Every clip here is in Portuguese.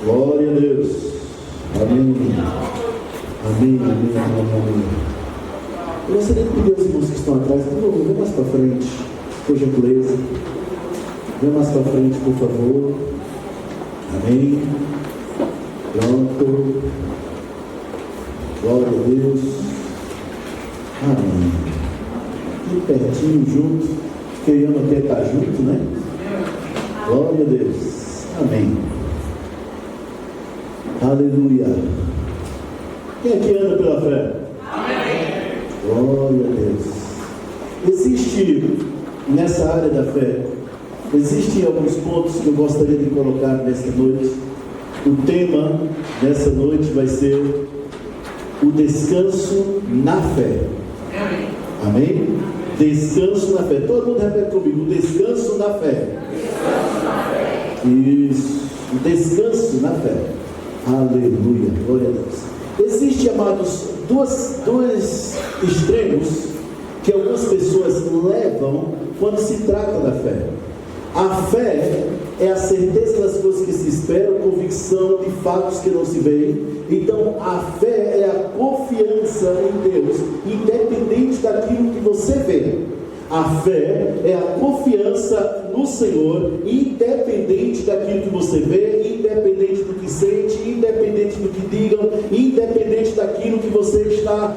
Glória a Deus. Amém. Amém, amém, amém. Eu gostaria de pedir aos irmãos que estão atrás, por favor, vem mais para frente, por gentileza. Vem mais para frente, por favor. Amém. Pronto. Glória a Deus. Amém. E pertinho, junto. Quem ama quer estar junto, né? Glória a Deus. Amém. Aleluia. Quem aqui anda pela fé? Amém. Glória a Deus. Existe nessa área da fé, existem alguns pontos que eu gostaria de colocar nesta noite. O tema dessa noite vai ser o descanso na fé. Amém. Amém? Descanso na fé. Todo mundo repete comigo: o descanso na fé. Descanso na fé. Isso. O descanso na fé. Aleluia. Glória a Deus. Existem, amados, dois extremos que algumas pessoas levam quando se trata da fé. A fé é a certeza das coisas que se esperam, convicção de fatos que não se veem. Então, a fé é a confiança em Deus, independente daquilo que você vê. A fé é a confiança no Senhor, independente daquilo que você vê, independente do que sente, independente do que digam, independente daquilo que você está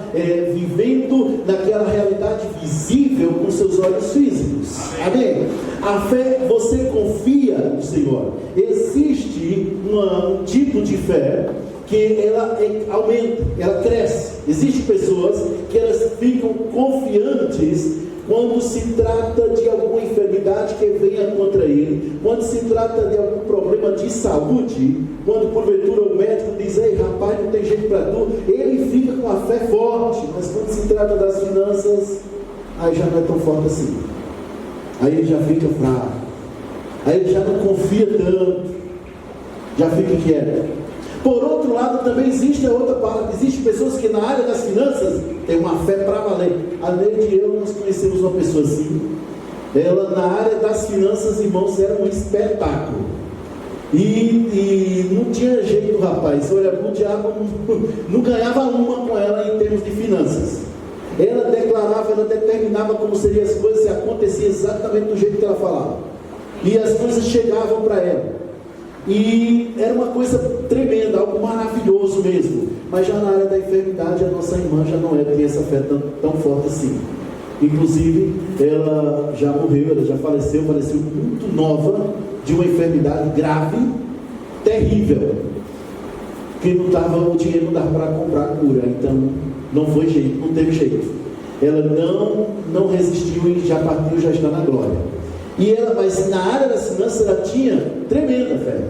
vivendo naquela realidade visível com seus olhos físicos. Amém? A fé, você confia no Senhor. Existe um tipo de fé que ela aumenta, ela cresce. Existem pessoas que elas ficam confiantes quando se trata de alguma enfermidade que venha contra ele, quando se trata de algum problema de saúde, quando porventura o médico diz: ei rapaz, não tem jeito para tu, ele fica com a fé forte. Mas quando se trata das finanças, aí já não é tão forte assim, aí ele já fica fraco, aí ele já não confia tanto, já fica quieto. Por outro lado, também existe a outra parte. Existem pessoas que na área das finanças têm uma fé para valer. Além de eu, nós conhecemos uma pessoa assim. Ela na área das finanças, irmãos, era um espetáculo. E não tinha jeito, rapaz. Olha, o diabo não ganhava uma com ela em termos de finanças. Ela declarava, ela determinava como seriam as coisas, e acontecia exatamente do jeito que ela falava. E as coisas chegavam para ela. E era uma coisa tremenda, algo maravilhoso mesmo. Mas já na área da enfermidade, a nossa irmã já não tem essa fé tão forte assim. Inclusive, ela já morreu, ela já faleceu muito nova, de uma enfermidade grave, terrível, que o dinheiro não dava para comprar a cura. Então não foi jeito, não teve jeito. Ela não resistiu e já partiu, já está na glória. Mas na área das finanças ela tinha tremenda fé.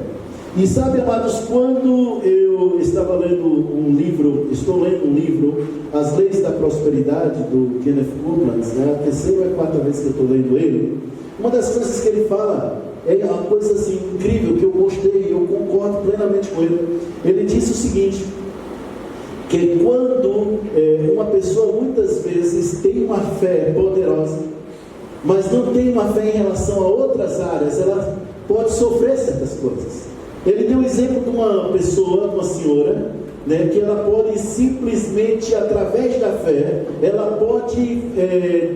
E sabe, amados, quando eu estava lendo estou lendo um livro, As Leis da Prosperidade, do Kenneth Copeland, é a terceira ou a quarta vez que eu estou lendo ele. Uma das coisas que ele fala é uma coisa assim incrível, que eu gostei, eu concordo plenamente com ele. Ele disse o seguinte: que quando uma pessoa muitas vezes tem uma fé poderosa, mas não tem uma fé em relação a outras áreas, ela pode sofrer certas coisas. Ele deu um exemplo de uma pessoa, uma senhora, né, que ela pode simplesmente, através da fé, ela pode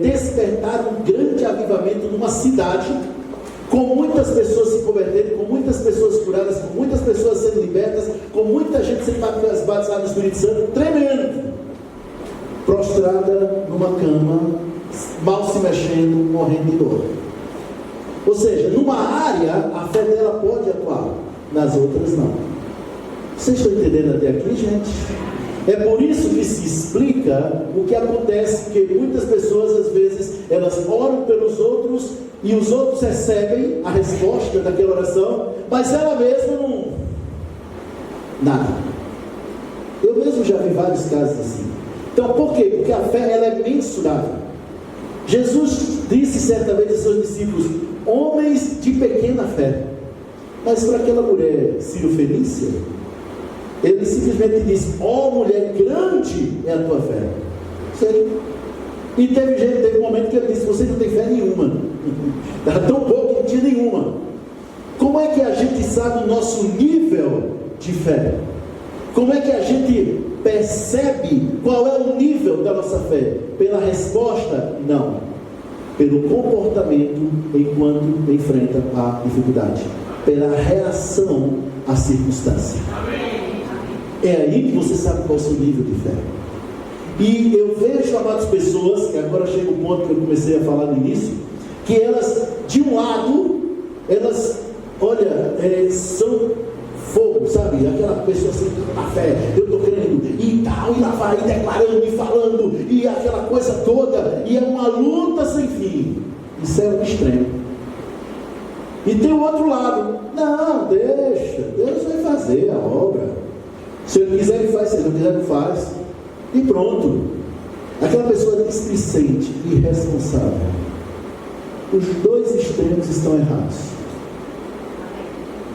despertar um grande avivamento numa cidade, com muitas pessoas se convertendo, com muitas pessoas curadas, com muitas pessoas sendo libertas, com muita gente sendo batizada no Espírito Santo, tremendo, prostrada numa cama, mal se mexendo, morrendo de dor. Ou seja, numa área a fé dela pode atuar, nas outras não. Vocês estão entendendo até aqui, gente? É por isso que se explica o que acontece, que muitas pessoas às vezes elas oram pelos outros e os outros recebem a resposta daquela oração, mas ela mesma não, nada. Eu mesmo já vi vários casos assim. Então por quê? Porque a fé ela é mensurável. Jesus disse certa vez aos seus discípulos: homens de pequena fé. Mas para aquela mulher Ciro-fenícia, ele simplesmente disse: ó mulher, grande é a tua fé. Sério? E teve um momento que ele disse: você não tem fé nenhuma. Era tão pouco que não tinha nenhuma. Como é que a gente sabe o nosso nível de fé? Como é que a gente percebe qual é o nível da nossa fé? Pela resposta? Não. Pelo comportamento enquanto enfrenta a dificuldade. Pela reação à circunstância. É aí que você sabe qual é o seu nível de fé. E eu vejo, amadas pessoas, que agora chega o ponto que eu comecei a falar no início, que elas, de um lado, elas, olha, são fogo, sabe? Aquela pessoa assim, a fé, eu estou crendo, e tal, e lá vai, declarando, e falando, e aquela coisa toda, e é uma luta sem fim. Isso é um extremo. E tem o outro lado, não, deixa, Deus vai fazer a obra. Se Ele quiser, Ele faz, se Ele não quiser, Ele faz. E pronto. Aquela pessoa displicente, irresponsável. Os dois extremos estão errados.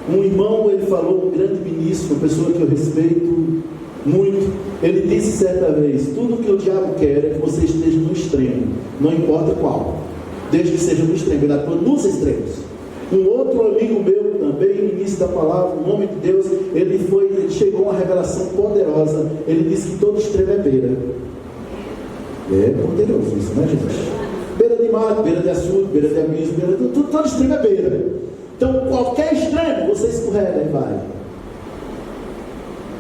Um irmão, ele falou, um grande ministro, uma pessoa que eu respeito muito, ele disse certa vez: tudo que o diabo quer é que você esteja no extremo, não importa qual, desde que seja no extremo. Ele atua nos extremos. Um outro amigo meu também, ministro da palavra, um homem de Deus, ele chegou a uma revelação poderosa. Ele disse que todo extremo é beira. É poderoso isso, né, gente? Beira de mato, beira de açude, beira de abismo, beira de tudo, todo extremo é beira. Então qualquer extremo você escorrega e vai.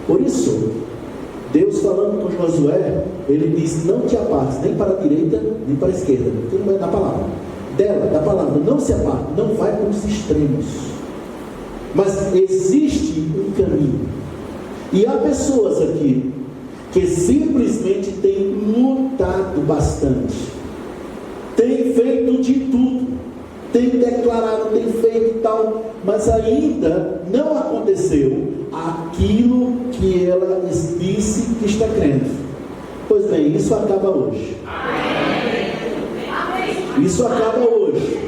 Por isso, Deus falando com Josué, ele diz: não te apartes nem para a direita nem para a esquerda. Tudo não é na palavra da palavra, não se aparte, não vai para os extremos, mas existe um caminho. E há pessoas aqui que simplesmente têm lutado bastante, têm feito de tudo, têm declarado, têm feito e tal, mas ainda não aconteceu aquilo que ela disse que está crendo. Pois bem, isso acaba hoje. Isso acaba hoje.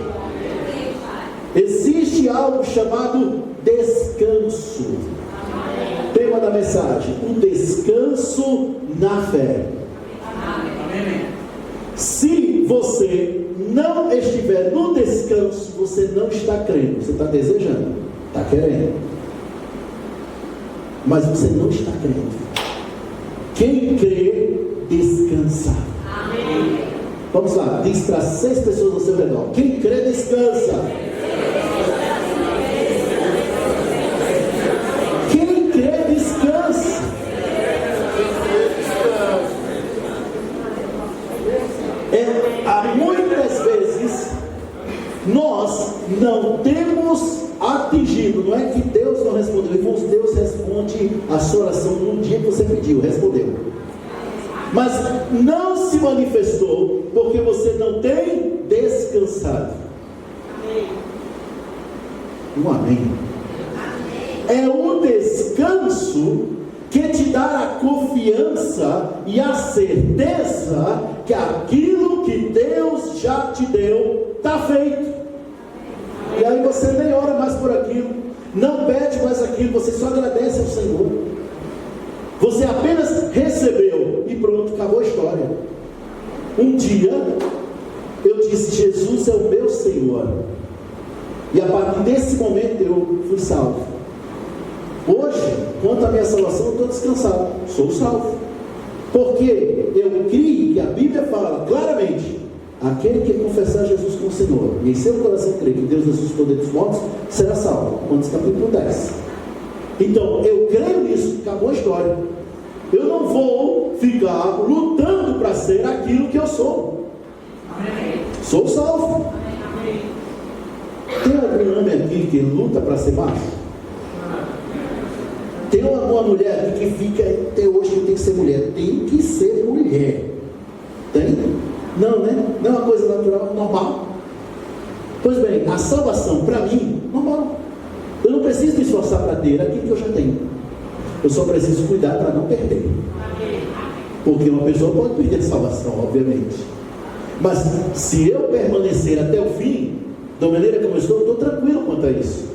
Existe algo chamado descanso. Tema da mensagem: o descanso na fé. Se você não estiver no descanso, você não está crendo. Você está desejando, está querendo, mas você não está crendo. Quem crê, descansa. Amém. Vamos lá, diz para 6 pessoas ao seu redor: quem crê, descansa. Quem crê, descansa. Há muitas vezes nós não temos atingido. Não é que Deus não respondeu, irmãos, Deus responde a sua oração no dia que você pediu, respondeu. Mas não se manifestou porque você não tem descansado. Um amém. É o descanso que te dá a confiança e a certeza que aquilo que Deus já te deu está feito. E aí você nem ora mais por aquilo, não pede mais aquilo, você só agradece ao Senhor. Você apenas recebeu e pronto, acabou a história. Um dia eu disse: Jesus é o meu Senhor, e a partir desse momento eu fui salvo. Hoje, quanto à minha salvação, eu estou descansado, sou salvo, porque eu creio que a Bíblia fala claramente: aquele que confessar Jesus como Senhor e em seu coração crer que Deus ressuscitou dentre os mortos, será salvo. Quantos capítulo 10. Então eu creio nisso, acabou a história. Eu não vou ficar lutando para ser aquilo que eu sou. Amém. Sou salvo. Amém. Tem algum homem aqui que luta para ser macho? Tem uma mulher aqui que fica até hoje que tem que ser mulher? Tem que ser mulher. Tem? Não, né? Não é uma coisa natural, normal. Pois bem, a salvação para mim, normal. Eu não preciso me esforçar para ter aquilo que eu já tenho. Eu só preciso cuidar para não perder. Porque uma pessoa pode perder a salvação, obviamente. Mas se eu permanecer até o fim, da maneira como eu estou tranquilo quanto a isso.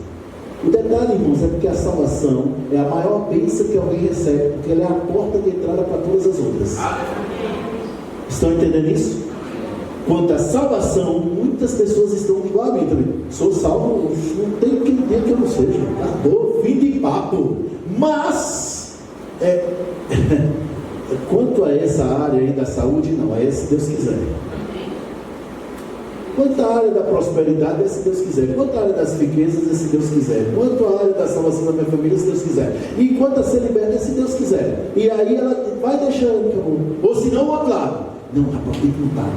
O detalhe, irmãos, é porque a salvação é a maior bênção que alguém recebe, porque ela é a porta de entrada para todas as outras. Estão entendendo isso? Quanto à salvação, muitas pessoas estão igual a mim também. Sou salvo, não tem que dia que eu não seja. Acabou, fim de papo. Mas, quanto a essa área aí da saúde, não, é se Deus quiser. Quanto à área da prosperidade, é se Deus quiser. Quanto à área das riquezas, é se Deus quiser. Quanto à área da salvação da minha família, se Deus quiser. E quanto a ser liberta, é se Deus quiser. E aí ela vai deixando, acabou. Ou se não, o outro lado. Não, rapaz, tem que lutar,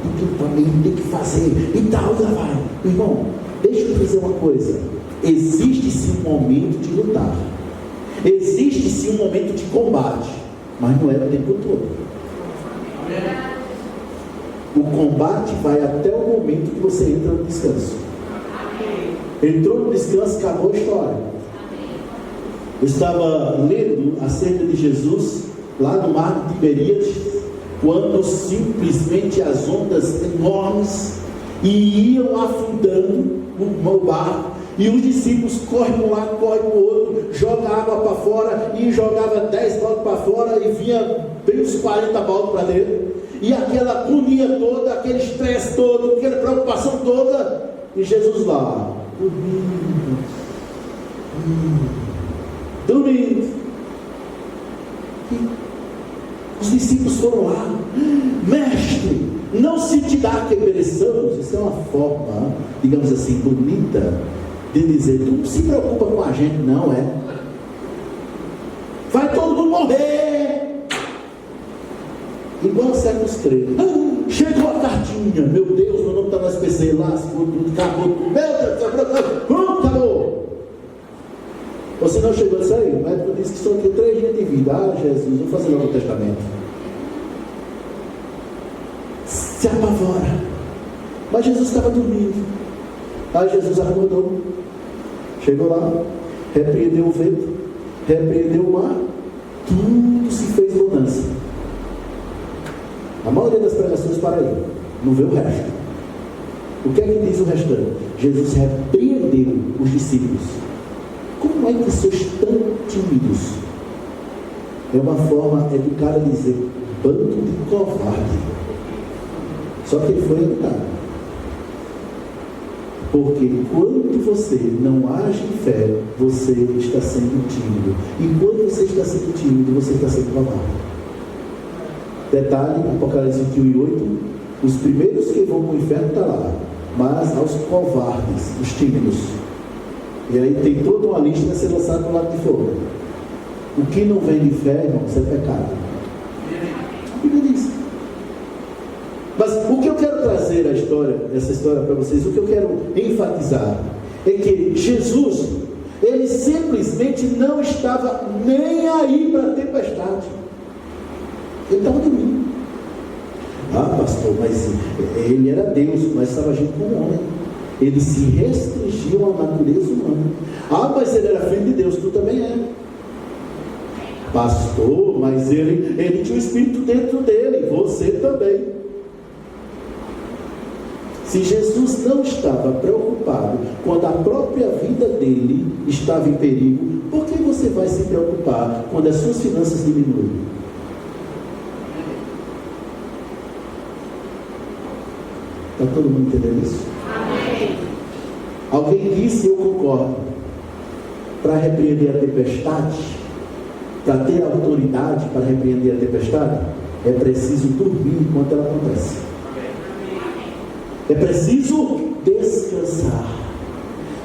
tem que fazer. E tal, já vai. Irmão, deixa eu dizer uma coisa. Existe-se um momento de lutar. Existe-se um momento de combate. Mas não é o tempo todo. O combate vai até o momento que você entra no descanso. Entrou no descanso, acabou a história. Eu estava lendo acerca de Jesus lá no mar de Tiberíades, quando simplesmente as ondas enormes iam afundando o barco, e os discípulos correm para um lado, correm para o outro, jogam água para fora, e jogava 10 baldes para fora, e vinha bem uns 40 baldes para dentro. E aquela agonia toda, aquele estresse todo, aquela preocupação toda, e Jesus lá, dormindo. E os discípulos foram lá, mestre, não se te dá que pereçamos. Isso é uma forma, digamos assim, bonita de dizer, tu não se preocupa com a gente, não é? Vai todo mundo morrer. Igual séculos 3. Chegou a cartinha, meu Deus, meu nome está no SPC, lascou tudo, acabou tudo, meu Deus, pronto, acabou. Você não chegou a isso aí? O médico disse que só tem 3 dias de vida. Ah, Jesus, vou fazer logo o testamento. Se apavora. Mas Jesus estava dormindo. Aí Jesus acordou, chegou lá, repreendeu o vento, repreendeu o mar, tudo se fez bonança. A maioria das pregações para aí, não vê o resto. O que é que diz o restante? Jesus repreendeu os discípulos. Como é que sois tão tímidos? É uma forma do cara dizer, bando de covarde. Só que ele foi educado. Porque quando você não age em fé, você está sendo tímido. E quando você está sendo tímido, você está sendo covarde. Detalhe, Apocalipse 21:8, os primeiros que vão para o inferno estão lá, mas aos covardes, os tímidos. E aí tem toda uma lista que vai ser lançada no lado de fogo. O que não vem de fé, irmão, isso é pecado. A Bíblia diz. Mas o que eu quero trazer essa história para vocês, o que eu quero enfatizar, é que Jesus, ele simplesmente não estava nem aí para a tempestade. Ele estava dormindo. Ah, pastor, mas ele era Deus, mas estava agindo como homem. Ele se restringiu à natureza humana. Ah, mas ele era filho de Deus, tu também é. Pastor, mas ele tinha o Espírito dentro dele, você também. Se Jesus não estava preocupado quando a própria vida dele estava em perigo, por que você vai se preocupar quando as suas finanças diminuem? Está todo mundo entendendo isso? Amém. Alguém disse, e eu concordo, para repreender a tempestade, para ter autoridade para repreender a tempestade, é preciso dormir enquanto ela acontece. É preciso descansar.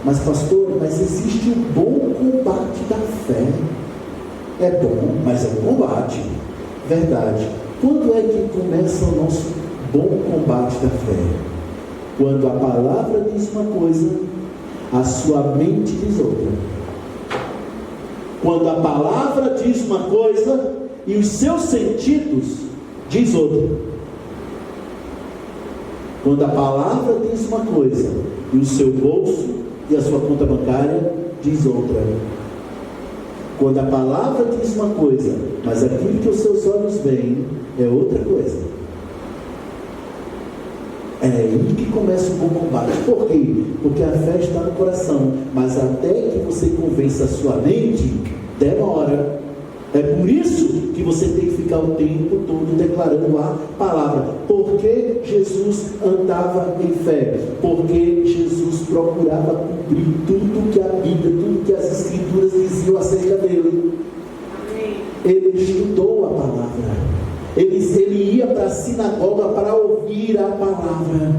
Mas pastor, existe um bom combate da fé. É bom, mas é um combate. Verdade. Quando é que começa o nosso bom combate da fé? Quando a palavra diz uma coisa, a sua mente diz outra. Quando a palavra diz uma coisa e os seus sentidos diz outra. Quando a palavra diz uma coisa e o seu bolso e a sua conta bancária diz outra. Quando a palavra diz uma coisa, mas aquilo que os seus olhos veem é outra coisa. É aí que começa o bom combate. Por quê? Porque a fé está no coração, mas até que você convença a sua mente, demora. É por isso que você tem que ficar o tempo todo declarando a palavra. Porque Jesus andava em fé. Porque Jesus procurava cumprir tudo que a Bíblia, tudo que as Escrituras diziam acerca dele. ele estudou a palavra, ele ia para a sinagoga para ouvir a palavra.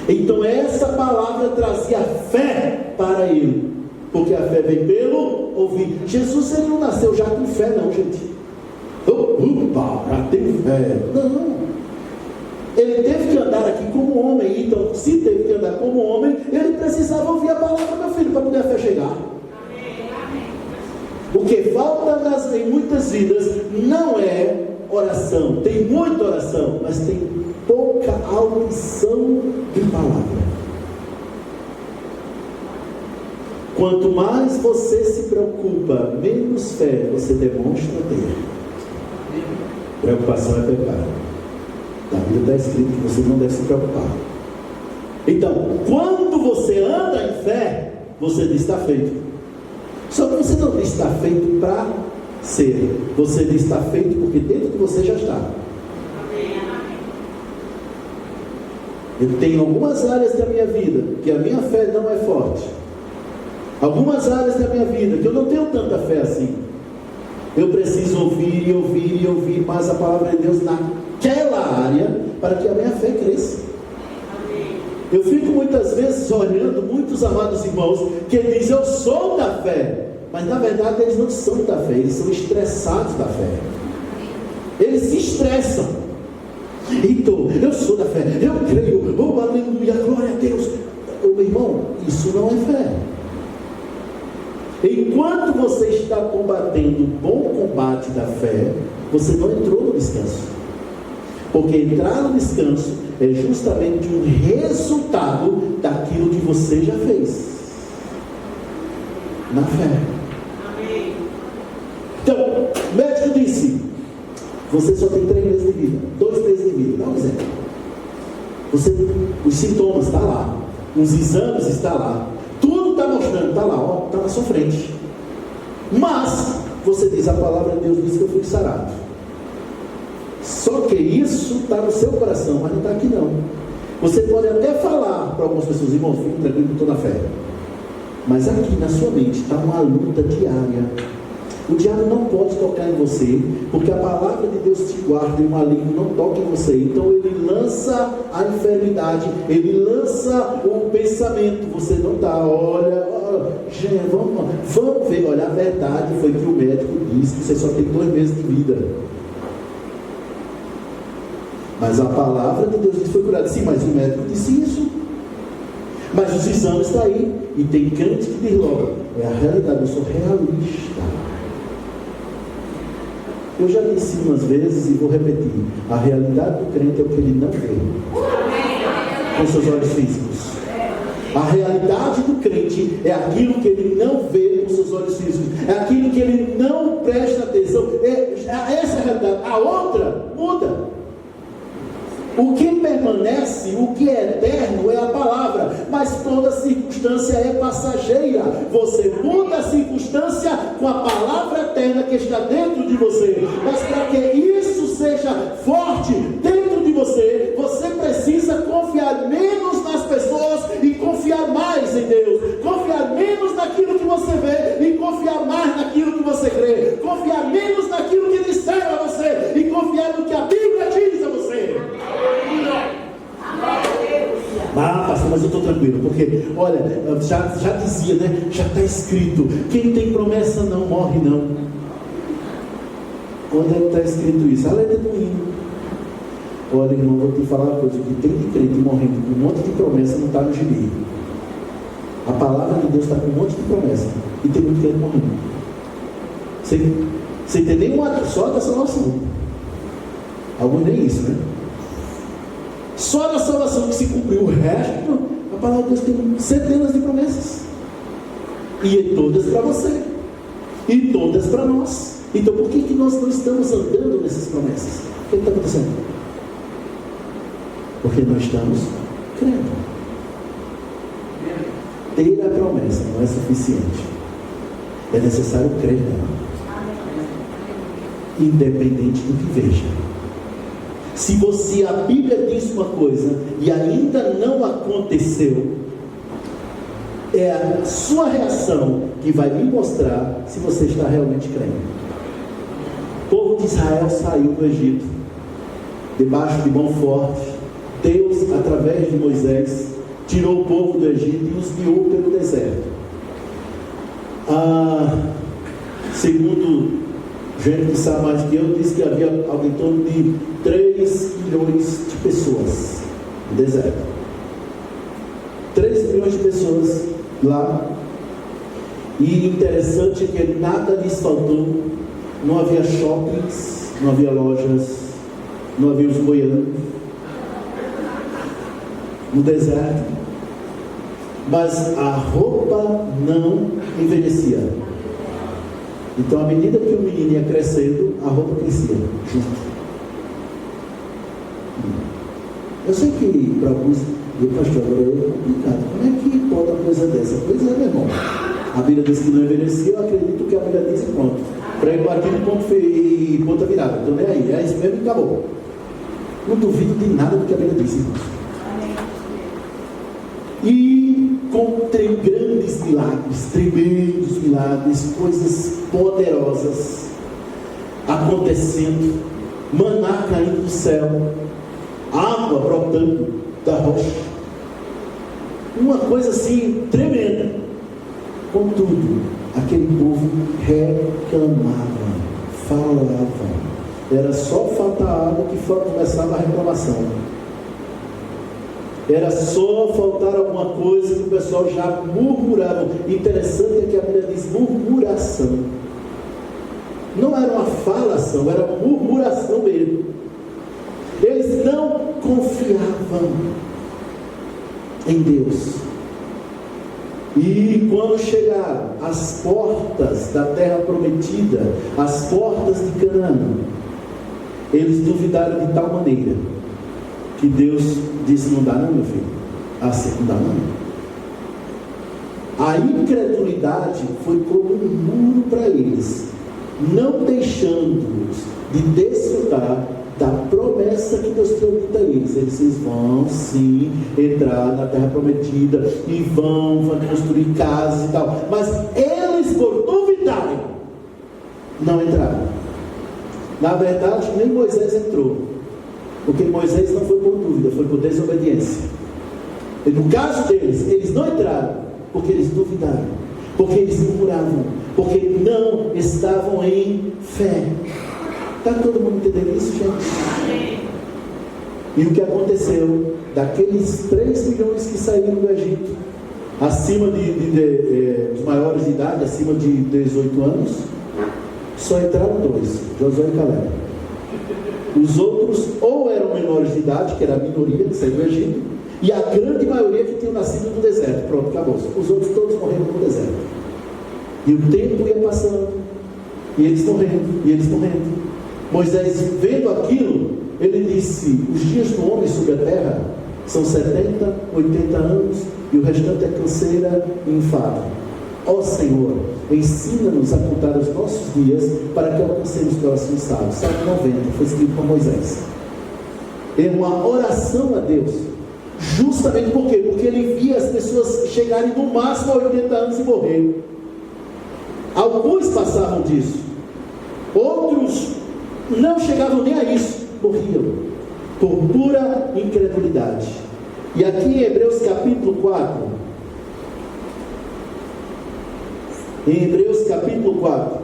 Então essa palavra trazia fé para ele, porque a fé vem pelo ouvir. Jesus, ele não nasceu já com fé não, gente. Opa, já tem fé. Não. Ele teve que andar aqui como homem. Então, se teve que andar como homem, ele precisava ouvir a palavra, meu filho, para poder a fé chegar. O que falta em muitas vidas não é oração. Tem muita oração, mas tem pouca audição de palavra. Quanto mais você se preocupa, menos fé você demonstra ter. Preocupação é pecado. Na Bíblia está escrito que você não deve se preocupar. Então, quando você anda em fé, você diz está feito. Só que você não diz está feito para ser. Você diz está feito porque dentro de você já está. Eu tenho algumas áreas da minha vida que a minha fé não é forte. Algumas áreas da minha vida que eu não tenho tanta fé assim. Eu preciso ouvir e ouvir e ouvir mais a palavra de Deus naquela área para que a minha fé cresça. Eu fico muitas vezes olhando muitos amados irmãos que dizem eu sou da fé, mas na verdade eles não são da fé, eles são estressados da fé. Eles se estressam. Então, eu sou da fé, eu creio, oh aleluia, glória a Deus. Meu irmão, isso não é fé. Enquanto você está combatendo o bom combate da fé, você não entrou no descanso. Porque entrar no descanso é justamente um resultado daquilo que você já fez na fé. Amém. Então, o médico disse: você só tem 3 meses de vida, 2 meses de vida. Dá um exemplo. Os sintomas estão lá, os exames estão lá, tudo está mostrando, está lá, está na sua frente. Mas você diz: a palavra de Deus diz que eu fui sarado. Só que isso está no seu coração, mas não está aqui não. Você pode até falar para algumas pessoas: irmãos, fique tranquilo, estou na fé. Mas aqui na sua mente está uma luta diária. O diabo não pode tocar em você, porque a palavra de Deus te guarda e o maligno não toca em você. Então ele lança a enfermidade, ele lança o pensamento. Você não está, olha, gente, vamos ver. Olha, a verdade foi que o médico disse que você só tem 2 meses de vida. Mas a palavra de Deus disse que foi curado. Sim, mas o médico disse isso. Mas os exames estão aí. E tem crente que diz logo: é a realidade, eu sou realista. Eu já disse umas vezes e vou repetir: a realidade do crente é o que ele não vê com seus olhos físicos. A realidade do crente é aquilo que ele não vê com seus olhos físicos, é aquilo que ele não presta atenção. Essa é a realidade. A outra muda. O que permanece, o que é eterno é a palavra, mas toda circunstância é passageira. Você muda a circunstância com a palavra eterna que está dentro de você. Mas para que isso seja forte dentro de você, você precisa confiar menos nas pessoas e confiar mais em Deus. Confiar menos naquilo que você vê e confiar mais naquilo que você crê. Confiar menos naquilo que disseram a você e confiar no que a Bíblia diz a você. Ah, pastor, mas eu estou tranquilo, porque, olha, já dizia, né? Já está escrito: quem tem promessa não morre, não. Onde é que está escrito isso? A letra do hino. Olha, irmão, vou te falar uma coisa: o que tem de crente morrendo com um monte de promessa não está no gibi. A palavra de Deus está com um monte de promessa e tem muito crente morrendo. Sem ter nem uma só da salvação. Alguns nem isso, né? Só na salvação que se cumpriu. O resto, a palavra de Deus tem centenas de promessas. E todas para você. E todas para nós. Então por que nós não estamos andando nessas promessas? O que está acontecendo? Porque nós estamos crendo. Ter a promessa não é suficiente. É necessário crer nela. Independente do que veja. Se a Bíblia diz uma coisa e ainda não aconteceu, é a sua reação que vai me mostrar se você está realmente crendo. O povo de Israel saiu do Egito, debaixo de mão forte. Deus, através de Moisés, tirou o povo do Egito e os guiou pelo deserto. Segundo gente que sabe mais que eu, disse que havia algo em torno de 3 milhões de pessoas no deserto. 3 milhões de pessoas lá. E interessante é que nada lhes faltou. Não havia shoppings, não havia lojas, não havia os goianos no deserto, mas a roupa não envelhecia. Então, à medida que o menino ia crescendo, a roupa crescia junto. Eu sei que para alguns, pastor, agora é complicado. Como é que pode uma coisa dessa? Pois é, meu irmão. A Bíblia diz que não envelhecia, eu acredito que a Bíblia diz e pronto. Para ir partindo e ponta virada. Então, nem aí, é isso mesmo e acabou. Não duvido de nada do que a Bíblia diz, irmãos. E com grandes milagres, tremendos milagres, coisas poderosas acontecendo, maná caindo do céu, água brotando da rocha, uma coisa assim tremenda. Contudo, aquele povo reclamava, falava, era só faltar água que começava a reclamação. Era só faltar alguma coisa que o pessoal já murmurava. Interessante é que a Bíblia diz murmuração. Não era uma falação, era uma murmuração mesmo. Eles não confiavam em Deus. E quando chegaram às portas da terra prometida, às portas de Canaã, eles duvidaram de tal maneira que Deus disse: não dá não, meu filho, assim não dá não. A incredulidade foi como um muro para eles, não deixando-os de desfrutar da promessa que Deus promete a eles. Eles vão sim entrar na terra prometida e vão construir casas e tal, mas eles, por duvidarem, não entraram. Na verdade, nem Moisés entrou, porque Moisés não foi por dúvida, foi por desobediência. E no caso deles, eles não entraram porque eles duvidaram, porque eles murmuravam, porque não estavam em fé. Está todo mundo entendendo isso, gente? E o que aconteceu? Daqueles 3 milhões que saíram do Egito, acima dos maiores de idade, acima de 18 anos, só entraram 2, Josué e Caleb. Os outros ou eram menores de idade, que era a minoria que saiu do Egito, e a grande maioria que tinham nascido no deserto. Pronto, acabou. Os outros todos morreram no deserto. E o tempo ia passando, e eles morrendo, e eles morrendo. Moisés, vendo aquilo, ele disse: os dias do homem sobre a terra são 70, 80 anos, e o restante é canseira e enfado. Ó Senhor, ensina-nos a contar os nossos dias, para que alcancemos corações sábios. Salmo 90, foi escrito por Moisés. É uma oração a Deus. Justamente por quê? Porque ele via as pessoas chegarem no máximo a 80 anos e morrerem. Alguns passavam disso, outros não chegavam nem a isso, morriam por pura incredulidade. E aqui em Hebreus capítulo 4, em Hebreus capítulo 4,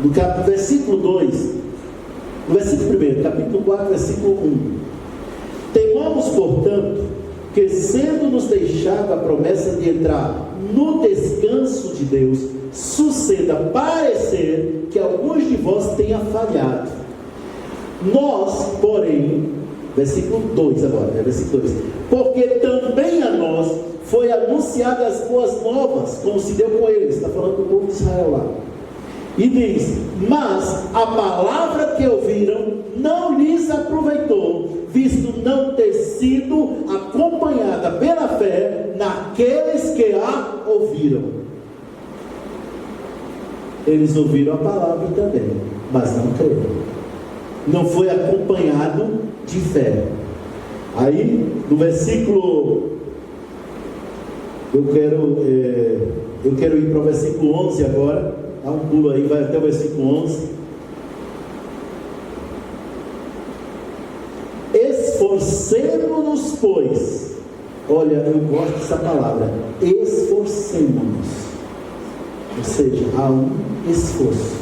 no versículo 2, no versículo 1, capítulo 4, versículo 1: temamos, portanto, que sendo-nos deixada a promessa de entrar no descanso de Deus, suceda parecer que alguns de vós tenha falhado. Nós, porém, versículo 2 agora, versículo 2: porque também a nós foi anunciada as boas novas, como se deu com eles. Está falando do povo de Israel lá. E diz: mas a palavra que ouviram não lhes aproveitou, visto não ter sido acompanhada pela fé naqueles que a ouviram. Eles ouviram a palavra também, mas não creram. Não foi acompanhado de fé. Aí, no versículo, eu quero ir para o versículo 11 agora. dá um pulo aí, vai até o versículo 11. Esforcemo-nos, pois. Olha, eu gosto dessa palavra. Esforcemo-nos. Ou seja, há um esforço.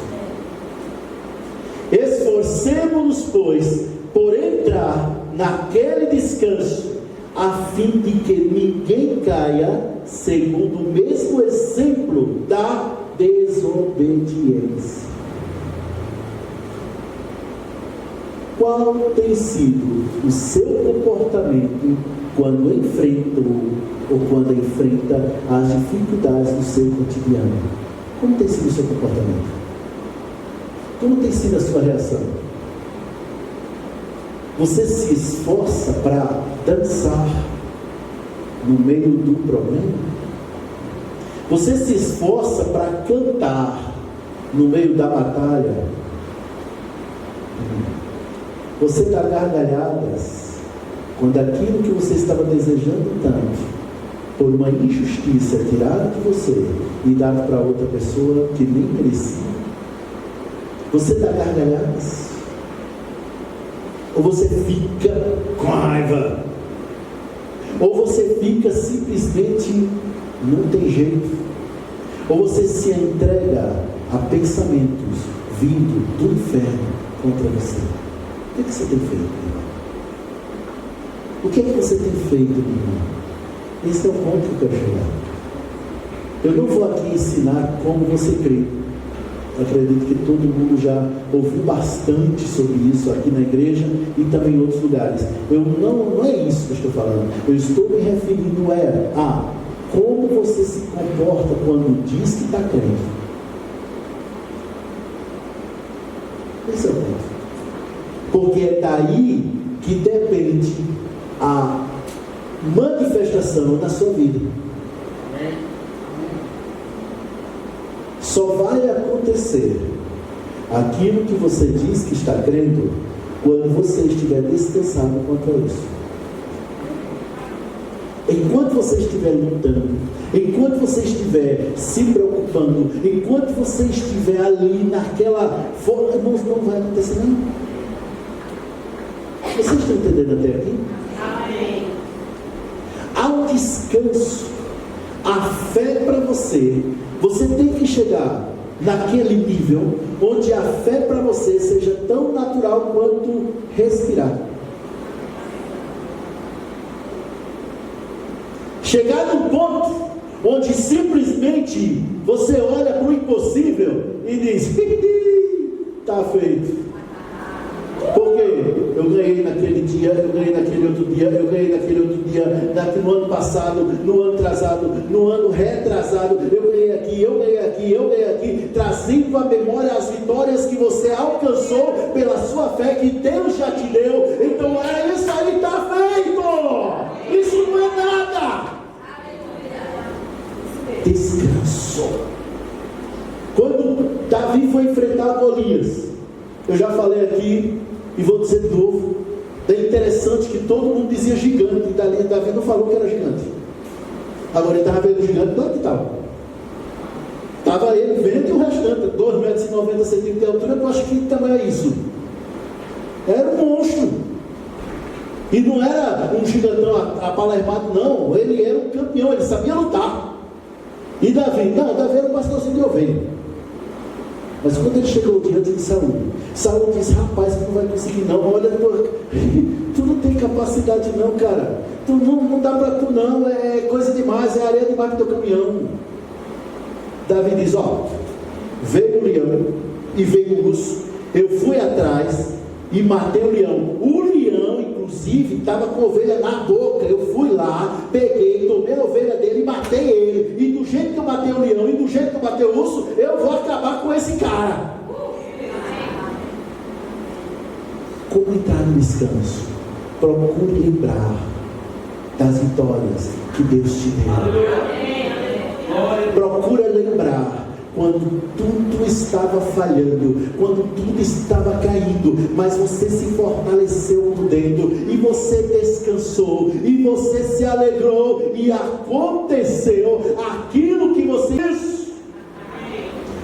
Esforcemo-nos, pois, por entrar naquele descanso, a fim de que ninguém caia, segundo o mesmo exemplo da desobediência. Qual tem sido o seu comportamento quando enfrentou ou quando enfrenta as dificuldades do seu cotidiano? Como tem sido o seu comportamento? Como tem sido a sua reação? Você se esforça para dançar no meio do problema? Você se esforça para cantar no meio da batalha? Você dá gargalhadas quando aquilo que você estava desejando tanto, por uma injustiça, é tirado de você e dado para outra pessoa que nem merecia? Você dá gargalhadas? Ou você fica com raiva? Ou você fica simplesmente, não tem jeito? Ou você se entrega a pensamentos vindo do inferno contra você? O que você tem feito, meu irmão? O que é que você tem feito, meu irmão? Esse é o ponto que eu quero chegar. Eu não vou aqui ensinar como você crê. Acredito que todo mundo já ouviu bastante sobre isso aqui na igreja e também em outros lugares. Não é isso que eu estou falando. Eu estou me referindo a como você se comporta quando diz que está crendo. Esse é o ponto. Porque é daí que depende a manifestação da sua vida. Só vai acontecer aquilo que você diz que está crendo quando você estiver descansado quanto a isso. Enquanto você estiver lutando, enquanto você estiver se preocupando, enquanto você estiver ali naquela forma, não vai acontecer não. Vocês estão entendendo até aqui? Amém. Há um descanso. A fé para você tem que chegar naquele nível onde a fé para você seja tão natural quanto respirar. Chegar no ponto onde simplesmente você olha para o impossível e diz: está feito. Por quê? Eu ganhei naquele dia, eu ganhei naquele outro dia, eu ganhei naquele outro dia, no ano passado, no ano atrasado, no ano retrasado, eu ganhei aqui, eu ganhei aqui, eu ganhei aqui, trazendo à memória as vitórias que você alcançou pela sua fé que Deus já te deu. Então isso aí está feito. Isso não é nada. Descanso. Quando Davi foi enfrentar Golias, eu já falei aqui e vou dizer de novo. É interessante que todo mundo dizia gigante, e Davi não falou que era gigante. Agora ele estava vendo o gigante, não é que estava. Estava ele vendo e o restante, 2,90 m de altura, eu acho que também é isso. Era um monstro. E não era um gigantão apalermado, não. Ele era um campeão, ele sabia lutar. E Davi era um pastorzinho de ovelha. Mas quando ele chegou diante de Saul disse: rapaz, tu não vai conseguir não, olha, tu não tem capacidade não, cara, não dá para tu não, é coisa demais, é areia demais para o teu caminhão. Davi diz: veio o leão e veio o urso, eu fui atrás e matei o leão. O leão inclusive estava com a ovelha na boca, eu fui lá, peguei, tomei a ovelha dele e matei ele, e do jeito que eu matei o leão e do jeito que eu matei o urso, eu vou acabar com esse cara. Como entrar no descanso? Procure lembrar das vitórias que Deus te deu. Procura lembrar quando tudo estava falhando, quando tudo estava caindo, mas você se fortaleceu por dentro, e você descansou, e você se alegrou, e aconteceu aquilo que você fez.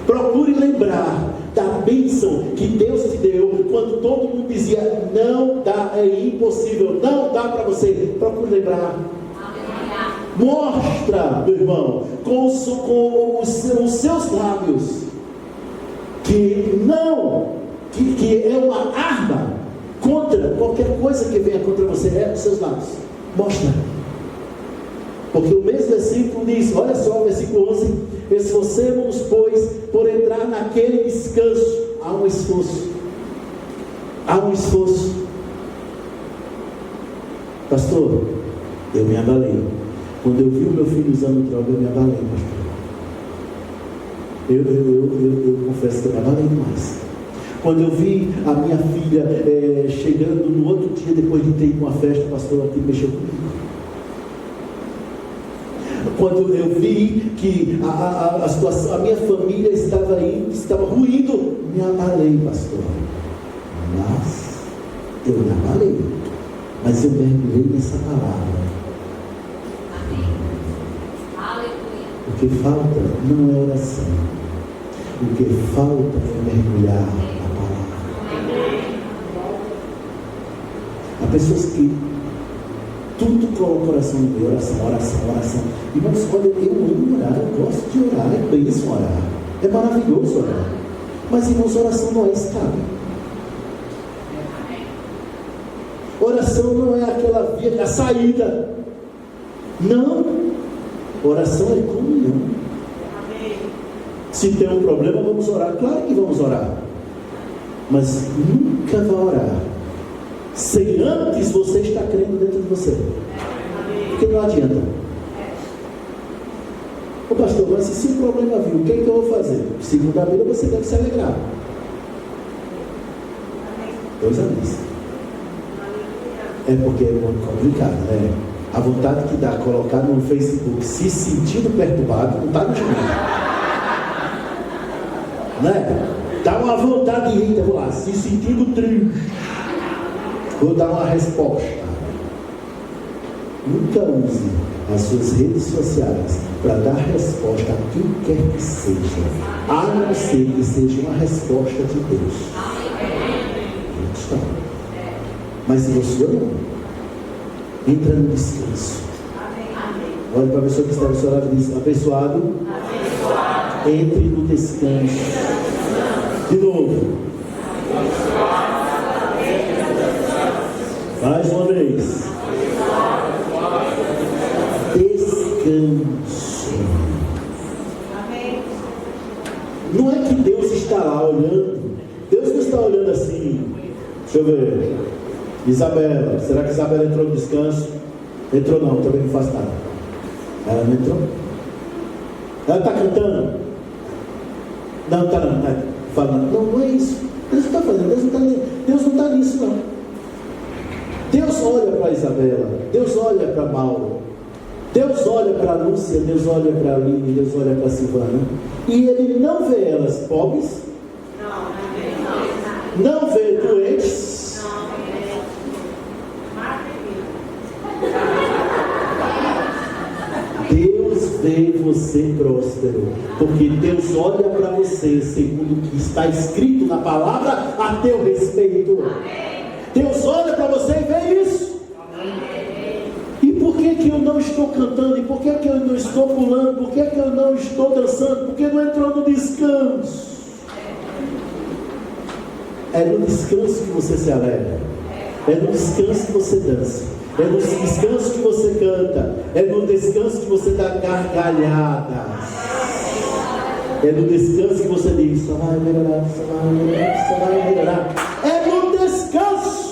Procure lembrar da bênção que Deus te deu, quando todo mundo dizia, não dá, é impossível, não dá para você, procure lembrar. Mostra, meu irmão, com os seus lábios, que não, que é uma arma contra qualquer coisa que venha contra você, é os seus lábios. Mostra. Porque o mesmo versículo diz, olha só o versículo 11, esforcemos-nos, pois, por entrar naquele descanso. Há um esforço. Há um esforço. Pastor, eu me abalei. Quando eu vi o meu filho usando droga, eu me abalei, pastor. Eu confesso que eu me abalei demais. Quando eu vi a minha filha chegando no outro dia, depois de ter ido a uma festa, pastor, aqui mexeu comigo. Quando eu vi que a situação, a minha família estava ruindo, me abalei, pastor. Mas eu me abalei. Mas eu mergulhei nessa palavra. O que falta não é oração. O que falta é mergulhar na palavra. Há pessoas que tudo coloca o coração no meio, oração. Irmãos, olha, eu amo orar, eu gosto de orar, é bênção orar, é maravilhoso orar. Mas, irmãos, oração não é escape. Oração não é aquela via da saída. Não. Oração é comunhão. Se tem um problema, vamos orar. Claro que vamos orar. Mas nunca vai orar sem antes você estar crendo dentro de você. Porque não adianta. Ô pastor, mas se o problema vir, o que é que eu vou fazer? Segundo a Bíblia, você deve se alegrar. Deus avisa. É porque é muito complicado, né? A vontade que dá colocar no Facebook se sentindo perturbado, não está no jogo. Né? Dá uma vontade de vou lá, se sentindo triste. Vou dar uma resposta. Nunca use as suas redes sociais para dar resposta a quem quer que seja, a não ser que seja uma resposta de Deus. Mas se você não, entra no descanso. Olha para a pessoa que está no seu lado e diz, abençoado, entre no descanso. De novo. Mais uma vez. Descanso. Não é que Deus está lá olhando. Deus não está olhando assim. Deixa eu ver. Isabela. Será que Isabela entrou no descanso? Entrou não, também não faz nada. Ela não entrou? Ela está cantando? Não, está não. Está falando. Não é isso. Deus não está fazendo. Deus não está nisso não. Deus olha para Isabela, Deus olha para Mauro, Deus olha para a Lúcia, Deus olha para a Aline, Deus olha para a Silvana, e Ele não vê elas pobres, não vê doentes, Deus vê você próspero, porque Deus olha para você segundo o que está escrito na palavra a teu respeito. Deus olha para você e vê isso. E por que eu não estou cantando? E por que eu não estou pulando? Por que eu não estou dançando? Porque não entrou no descanso. É no descanso que você se alegra. É no descanso que você dança. É no descanso que você canta. É no descanso que você dá gargalhadas. É no descanso que você diz, só vai melhorar, só vai melhorar, só vai melhorar. É no descanso.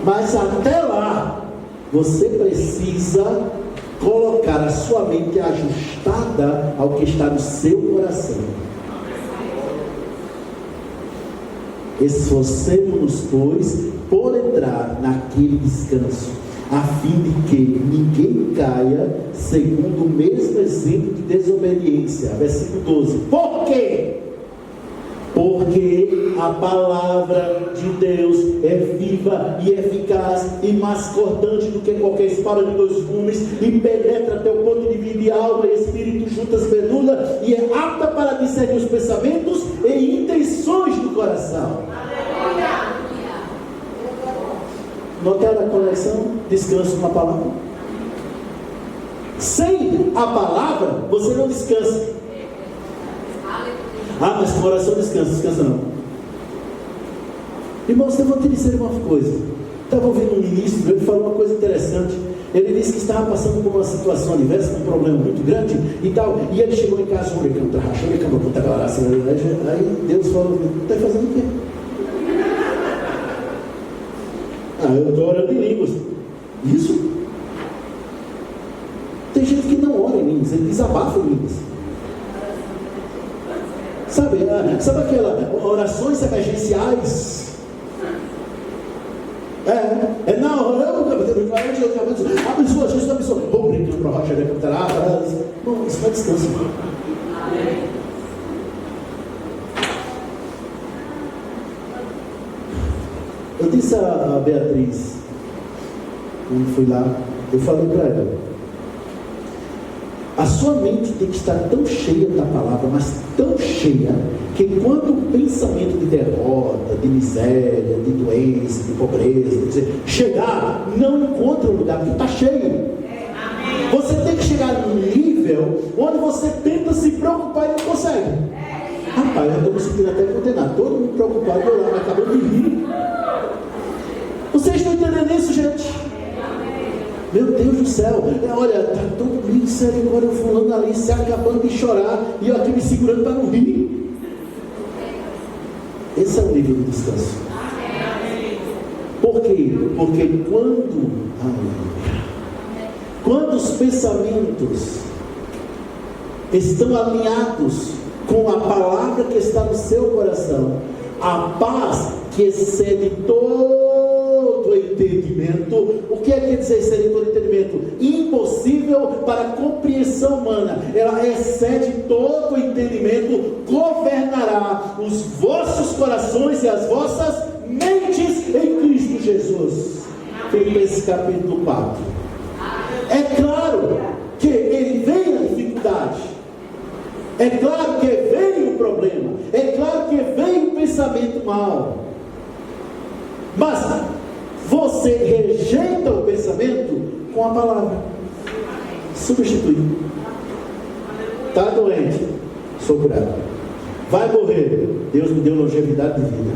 Mas até lá, você precisa colocar a sua mente ajustada ao que está no seu coração. Esforcemos-nos, pois, por entrar naquele descanso, a fim de que ninguém caia segundo o mesmo exemplo de desobediência. Versículo 12. Por quê? Porque a palavra de Deus é viva e eficaz e mais cortante do que qualquer espada de dois gumes, e penetra até o ponto de vida e alma e espírito, juntas, medula, e é apta para discernir os pensamentos e intenções do coração. Notaram a conexão? Descanso na palavra. Sem a palavra, você não descansa. Ah, mas com oração descansa não. Irmãos, eu vou te dizer uma coisa. Estava ouvindo um ministro, ele falou uma coisa interessante. Ele disse que estava passando por uma situação adversa, um problema muito grande e tal. E ele chegou em casa, aí Deus falou: está fazendo o quê? Eu estou orando em línguas. Isso? Tem gente que não ora em línguas, ele desabafa em línguas. Sabe aquelas orações emergenciais? Não, oramos, abençoa, Jesus abençoa. Vou brincando para a rocha, não, isso não é descanso. Eu disse a Beatriz, quando fui lá, eu falei para ela: a sua mente tem que estar tão cheia da palavra, mas tão cheia, que quando o pensamento de derrota, de miséria, de doença, de pobreza, chegar, não encontra um lugar, porque está cheio. Você tem que chegar num nível onde você tenta se preocupar e não consegue. Rapaz, eu estou me sentindo até condenado, todo mundo preocupado, eu lá, acabando de rir. Vocês estão entendendo isso, gente? Meu Deus do céu, olha, está todo mundo sério agora, eu fulano ali, se acabando de chorar, e eu aqui me segurando para não rir. Esse é o nível de descanso. Por quê? Porque quando os pensamentos estão alinhados com a palavra que está no seu coração, a paz que excede todo entendimento. O que quer dizer excede todo entendimento? Impossível para a compreensão humana. Ela excede todo entendimento, governará os vossos corações e as vossas mentes em Cristo Jesus. Filipenses capítulo 4. É claro que ele veio a dificuldade, é claro que veio o problema, é claro que veio o pensamento mau, mas você rejeita o pensamento com a palavra. Substitui. Está doente, sou curado. Vai morrer, Deus me deu longevidade de vida.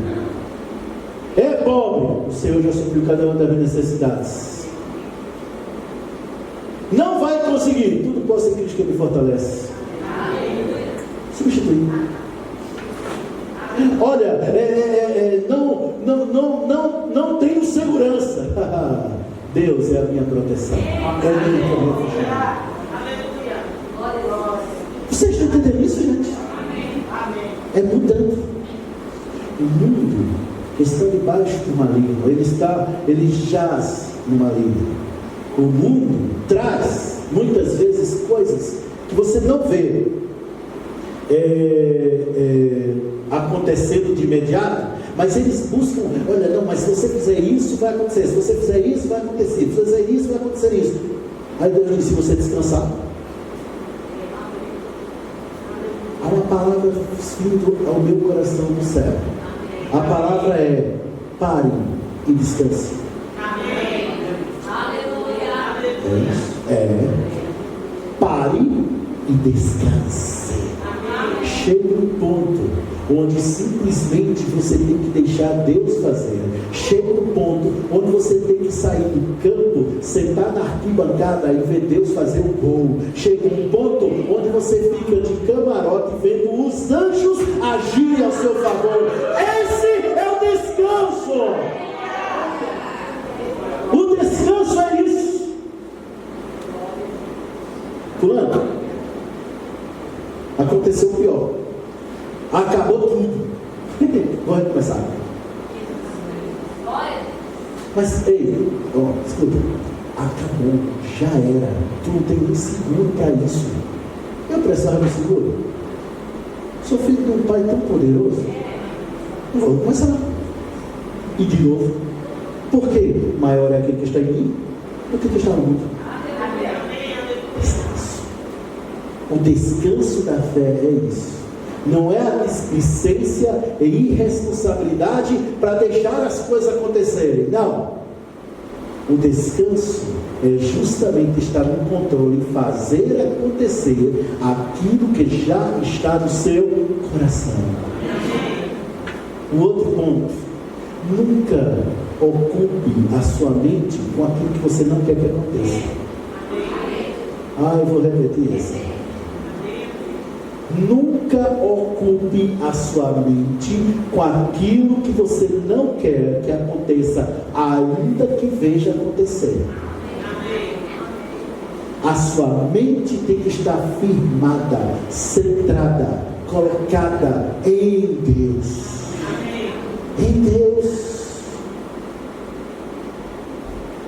É pobre, o Senhor já supriu cada uma das minhas necessidades. Não vai conseguir, tudo posso em Cristo que me fortalece. Substituir. Olha, não tenho segurança. Deus é a minha proteção. Vocês estão entendendo isso, gente? É mudando. O mundo está debaixo do maligno. Ele jaz no maligno. O mundo traz muitas vezes coisas que você não vê acontecendo de imediato, mas eles buscam: olha, não, mas se você fizer isso, vai acontecer, se você fizer isso, vai acontecer, se você fizer isso, vai acontecer isso. Aí Deus diz: se você descansar, há uma palavra vindo ao meu coração do céu. A palavra é: pare e descanse. Pare e descanse. Chega um ponto onde simplesmente você tem que deixar Deus fazer. Chega um ponto onde você tem que sair do campo, sentar na arquibancada e ver Deus fazer um gol. Chega um ponto onde você fica de camarote vendo os anjos agirem ao seu favor. Esse é o descanso. O descanso é isso. Fulano, aconteceu o pior, acabou tudo. Vamos começar. Mas ei, escuta, acabou, já era. Tu não tem nem seguro para isso. Eu precisava de seguro. Sou filho de um pai tão poderoso Eu vou começar. E de novo. Por quê? Maior é aquele que está em mim do que está no mundo. Descanso. O descanso da fé é isso. Não é a displicência e irresponsabilidade para deixar as coisas acontecerem. Não. O descanso é justamente estar no controle e fazer acontecer aquilo que já está no seu coração. O outro ponto: nunca ocupe a sua mente com aquilo que você não quer que aconteça. Eu vou repetir isso. Nunca ocupe a sua mente com aquilo que você não quer que aconteça, ainda que veja acontecer. A sua mente tem que estar firmada, centrada, colocada em Deus. Em Deus.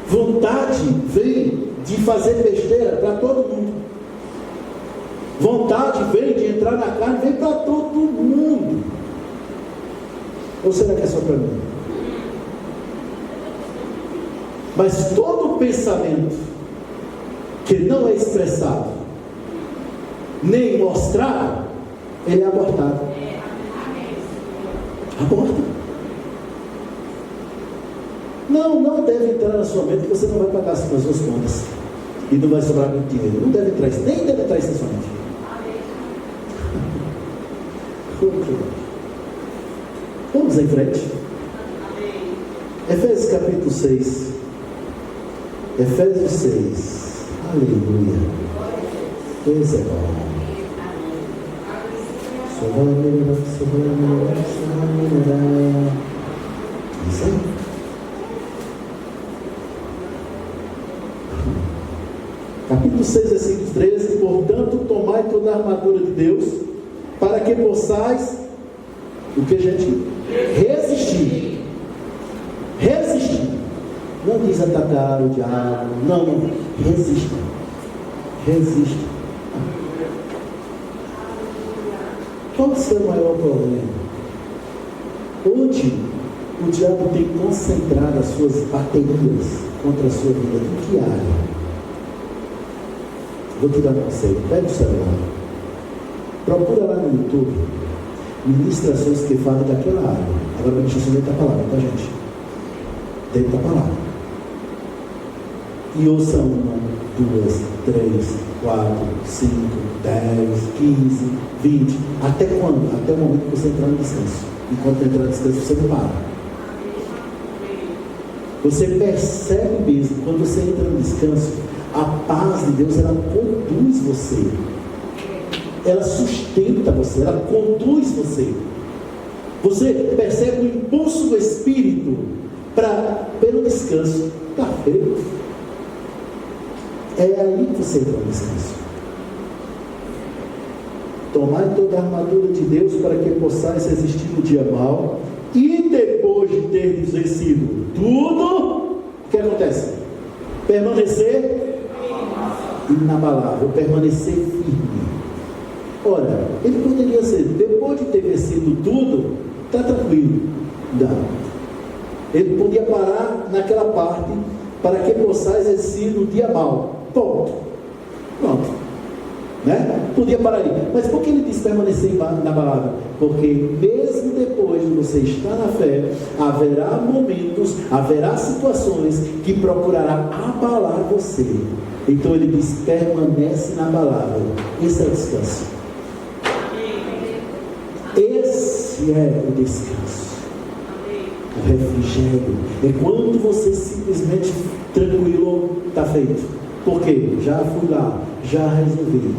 Vontade vem de fazer besteira para todo mundo. Vontade vem de entrar na carne, vem para todo mundo. Ou será que é só para mim? Mas todo pensamento que não é expressado, nem mostrado, ele é abortado. Aborta. Não deve entrar na sua mente que você não vai pagar as suas contas e não vai sobrar muito dinheiro. Não deve entrar isso, nem deve entrar isso na sua mente. Vamos em frente. Efésios capítulo 6. Efésios 6. Aleluia. Deus é bom. Isso aí. Capítulo 6, versículo 13. Portanto, tomai toda a armadura de Deus, para que possais, o que, gente? Resistir. Resistir. Não diz atacar o diabo. Não. Resista. Resista. Qual o seu maior problema? Onde o diabo tem concentrado as suas baterias contra a sua vida? Em que área? Vou te dar um conselho. Pega o celular. Procura lá no YouTube ministrações que falam daquela área. Agora a ministração dentro da palavra, tá, gente? Dentro da palavra. E ouça 1, 2, 3, 4, 5, 10, 15, 20. Até quando? Até o momento que você entrar no descanso. Enquanto entrar no descanso, você não para. Você percebe mesmo, quando você entra no descanso, a paz de Deus, ela conduz você. Ela sustenta você, ela conduz você. Você percebe o impulso do Espírito pelo descanso. Está feito. É aí que você entra no descanso. Tomai toda a armadura de Deus para que possais resistir no dia mau, e depois de ter vencido tudo, o que acontece? Permanecer inabalável, permanecer firme. Ora, ele poderia ser, depois de ter vencido tudo, está tranquilo. Não. Ele podia parar naquela parte, para que possais resistir no dia mau. Ponto. Pronto. Né? Podia parar ali. Mas por que ele diz permanecer inabalável? Porque mesmo depois de você estar na fé, haverá momentos, haverá situações que procurará abalar você. Então ele diz, permanece inabalável. Esse é o descanso. Esse é o descanso. O refrigério é quando você simplesmente tranquilo, está feito. Por quê? Já fui lá, já resolvi,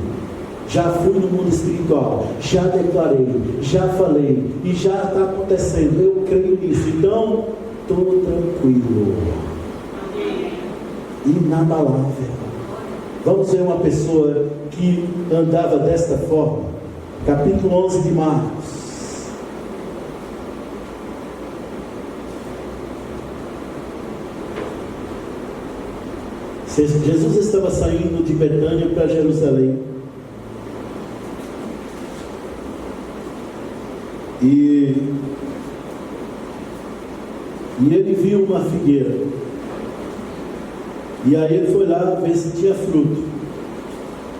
já fui no mundo espiritual, já declarei, já falei e já está acontecendo. Eu creio nisso, então estou tranquilo, inabalável. Vamos ver uma pessoa que andava desta forma. Capítulo 11 de Marcos. Jesus estava saindo de Betânia para Jerusalém. E E ele viu uma figueira. E aí ele foi lá ver se tinha fruto.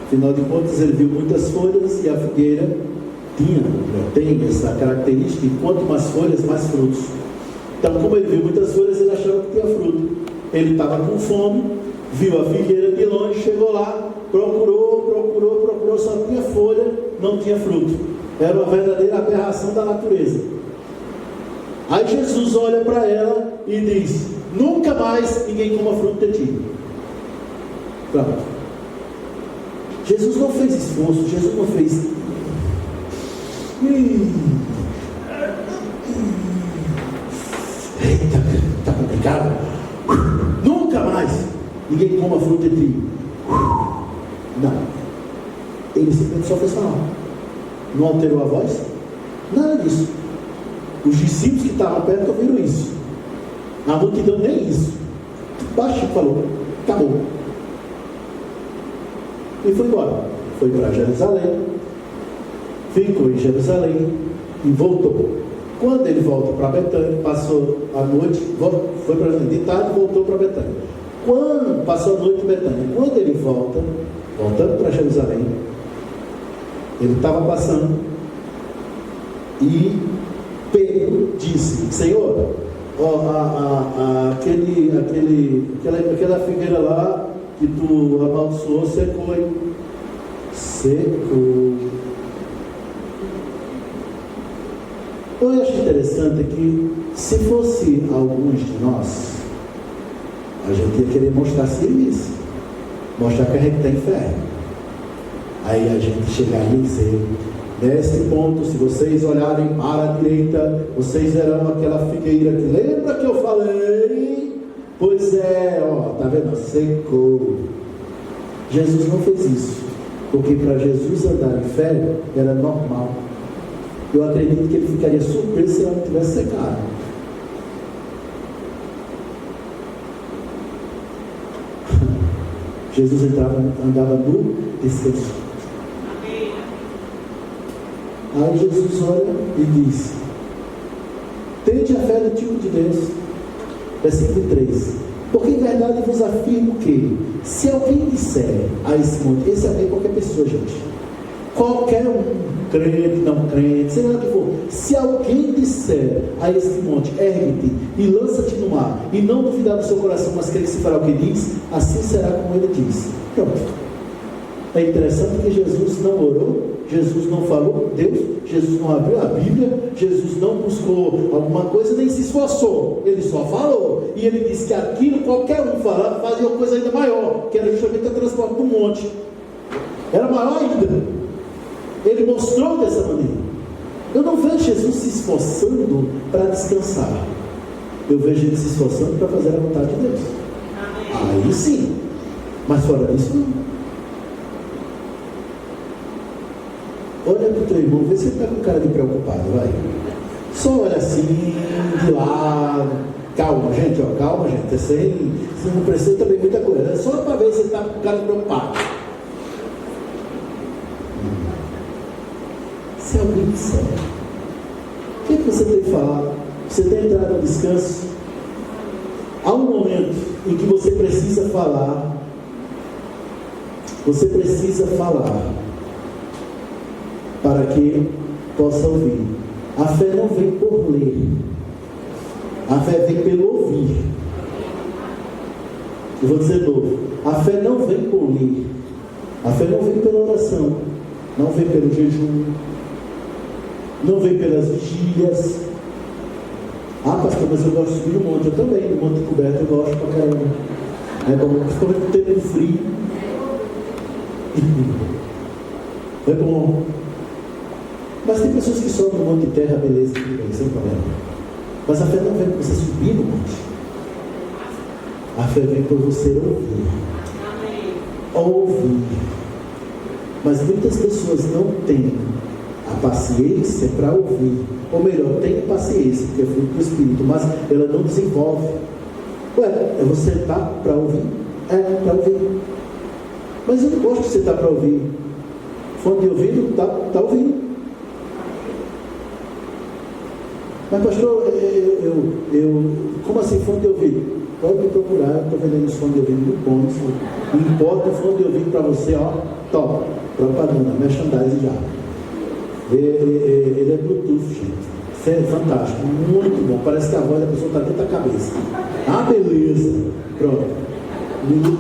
Afinal de contas, ele viu muitas folhas e a figueira tem essa característica de quanto mais folhas, mais frutos. Então, como ele viu muitas folhas, ele achava que tinha fruto. Ele estava com fome, viu a figueira de longe, chegou lá, procurou, só tinha folha, não tinha fruto. Era uma verdadeira aberração da natureza. Aí Jesus olha para ela e diz: nunca mais ninguém coma fruto de ti. Pronto. Jesus não fez esforço, Jesus não fez. Eita, está complicado. Nunca mais ninguém coma fruto de ti. Não. Ele simplesmente só fez falar. Não alterou a voz? Nada disso. Os discípulos que estavam perto ouviram isso. A multidão nem isso. Baixinho falou. Acabou. E foi embora. Foi para Jerusalém. Ficou em Jerusalém e voltou. Quando ele volta para Betânia, passou a noite, foi para de tarde e voltou para Betânia. Quando passou a noite em Betânia, quando ele voltando para Jerusalém, ele estava passando e Pedro disse: Senhor, aquela figueira lá que tu amaldiçoou secou, hein? Secou. Eu acho interessante que, se fosse alguns de nós, a gente ia querer mostrar serviço, mostrar que a gente tem fé. Aí a gente chegaria e dizer: nesse ponto, se vocês olharem para a direita, vocês verão aquela figueira que lembra que eu falei? Pois é, ó, tá vendo? Secou. Jesus não fez isso, porque para Jesus andar em fé era normal. Eu acredito que ele ficaria surpreso se ela não tivesse secado. Jesus andava no descanso. Aí Jesus olha e diz: tende a fé do tipo de Deus. Versículo 3: porque em verdade vos afirmo que, se alguém disser a esse monte, esse é qualquer pessoa, gente, qualquer um, crente, não crente, sei lá o que for, se alguém disser a esse monte, ergue-te e lança-te no mar, e não duvidar no seu coração, mas crer que se fará o que diz, assim será como ele diz. Pronto. É interessante que Jesus não orou, Jesus não falou com Deus, Jesus não abriu a Bíblia, Jesus não buscou alguma coisa, nem se esforçou, ele só falou. E ele disse que aquilo, qualquer um falava, fazia uma coisa ainda maior, que era justamente o transporte do monte. Era maior ainda. Ele mostrou dessa maneira. Eu não vejo Jesus se esforçando para descansar. Eu vejo ele se esforçando para fazer a vontade de Deus. Amém. Aí sim. Mas fora disso, não. Olha para o teu irmão, vê se ele está com cara de preocupado, vai. Só olha assim, de lado. Calma, gente, ó, calma, gente. Você não precisa também muita coisa. É só para ver se ele está com cara de preocupado. Se alguém disser, o que você tem que falar? Você tem entrado no descanso? Há um momento em que você precisa falar. Você precisa falar para que possa ouvir. A fé não vem por ler, a fé vem pelo ouvir. Eu vou dizer de novo: a fé não vem por ler, a fé não vem pela oração, não vem pelo jejum, não vem pelas vigílias. Ah, pastor, mas eu gosto de subir no monte. Eu também, no monte coberto eu gosto pra caramba. É bom, principalmente no tempo frio. É bom. Mas tem pessoas que sobem no monte de terra, beleza, tudo bem, sem problema. Mas a fé não vem por você subir no monte. A fé vem por você ouvir. Ouvir. Mas muitas pessoas não têm a paciência para ouvir. Ou melhor, tem paciência, porque é fruto do Espírito, mas ela não desenvolve. Ué, eu vou sentar para ouvir? É, para ouvir. Mas eu não gosto de sentar para ouvir. Fone de ouvido, tá ouvindo. Mas pastor, como assim fone de ouvido? Pode me procurar, eu estou vendendo os fones de ouvido muito bons. Não importa o fone de ouvido para você, ó, top, propaganda, merchandising já. Ele é Bluetooth, gente. Isso é fantástico, muito bom. Parece que a voz da pessoa está dentro da cabeça. Ah, beleza. Pronto.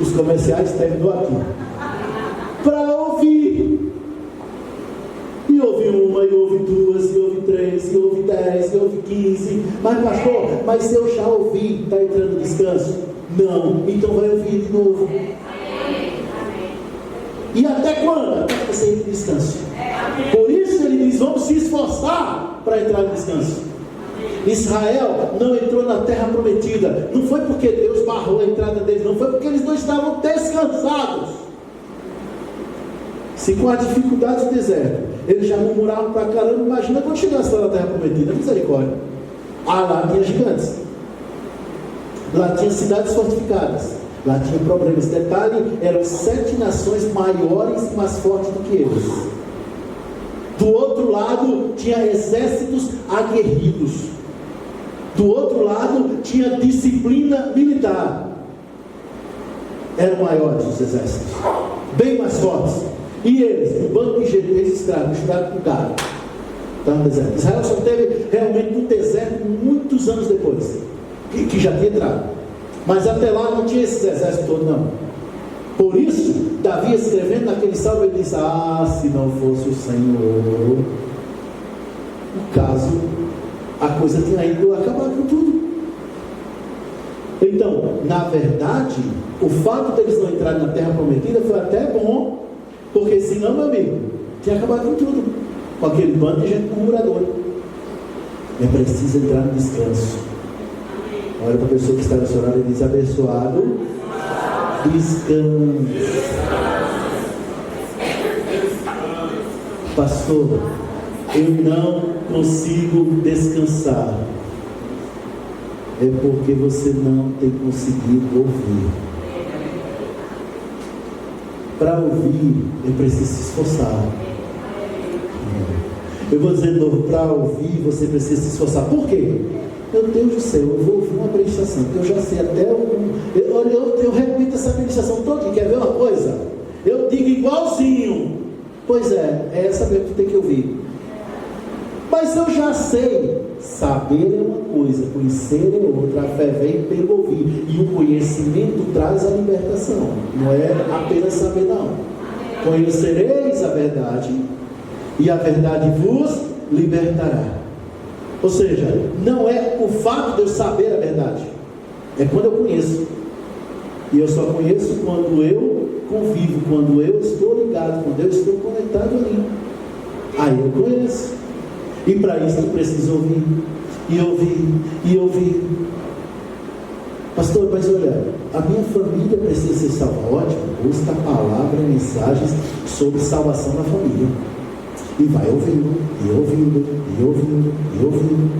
Os comerciais terminou aqui. Para ouvir. E ouve uma, e ouve duas, e ouve três, e ouve 10, e ouve 15. Mas pastor, mas se eu já ouvi, está entrando no descanso? Não. Então vai ouvir de novo. E até quando? Até que você entre no descanso. Por isso ele diz, vamos se esforçar para entrar no descanso. Israel não entrou na terra prometida. Não foi porque Deus barrou a entrada deles, não. Foi porque eles não estavam descansados. Se com as dificuldades do deserto eles já murmuravam para caramba, imagina quando chegasse lá na terra prometida. Misericórdia. Lá tinha gigantes, lá tinha cidades fortificadas, lá tinha problemas. Detalhe, eram 7 nações maiores e mais fortes do que eles. Do outro lado tinha exércitos aguerridos. Do outro lado tinha disciplina militar. Eram maiores os exércitos, bem mais fortes. E eles, um bando de gentios escravos, misturados com gado, está no deserto. Israel só teve realmente um deserto muitos anos depois, que já tinha entrado. Mas até lá não tinha esses exércitos todos, não. Por isso, Davi escrevendo naquele salmo, ele diz: se não fosse o Senhor, no caso, a coisa tinha ido acabar com tudo. Então, na verdade, o fato deles não entrarem na terra prometida foi até bom, porque senão, meu amigo, tinha acabado com tudo, com aquele bando de gente murmuradora. É preciso entrar no descanso. Olha para a pessoa que está no seu lado e diz: abençoado, descanso. Pastor, eu não consigo descansar. É porque você não tem conseguido ouvir. Para ouvir, é preciso se esforçar. Eu vou dizer de novo: para ouvir, você precisa se esforçar. Por quê? Meu Deus do céu, eu vou ouvir uma ministração, que eu já sei até eu repito essa ministração toda. Quer ver uma coisa? Eu digo igualzinho. Pois é essa mesmo que tem que ouvir. Mas eu já sei. Saber é uma coisa, conhecer é outra. A fé vem pelo ouvir, e o conhecimento traz a libertação. Não é apenas saber, não. Conhecereis a verdade, e a verdade vos libertará. Ou seja, não é o fato de eu saber a verdade, é quando eu conheço. E eu só conheço quando eu convivo, quando eu estou ligado, quando eu estou conectado ali. Aí eu conheço. E para isso eu preciso ouvir, e ouvir, e ouvir. Pastor, mas olha, a minha família precisa ser salva. Ótimo, busca a palavra, mensagens sobre salvação na família. E vai ouvindo, e ouvindo, e ouvindo, e ouvindo.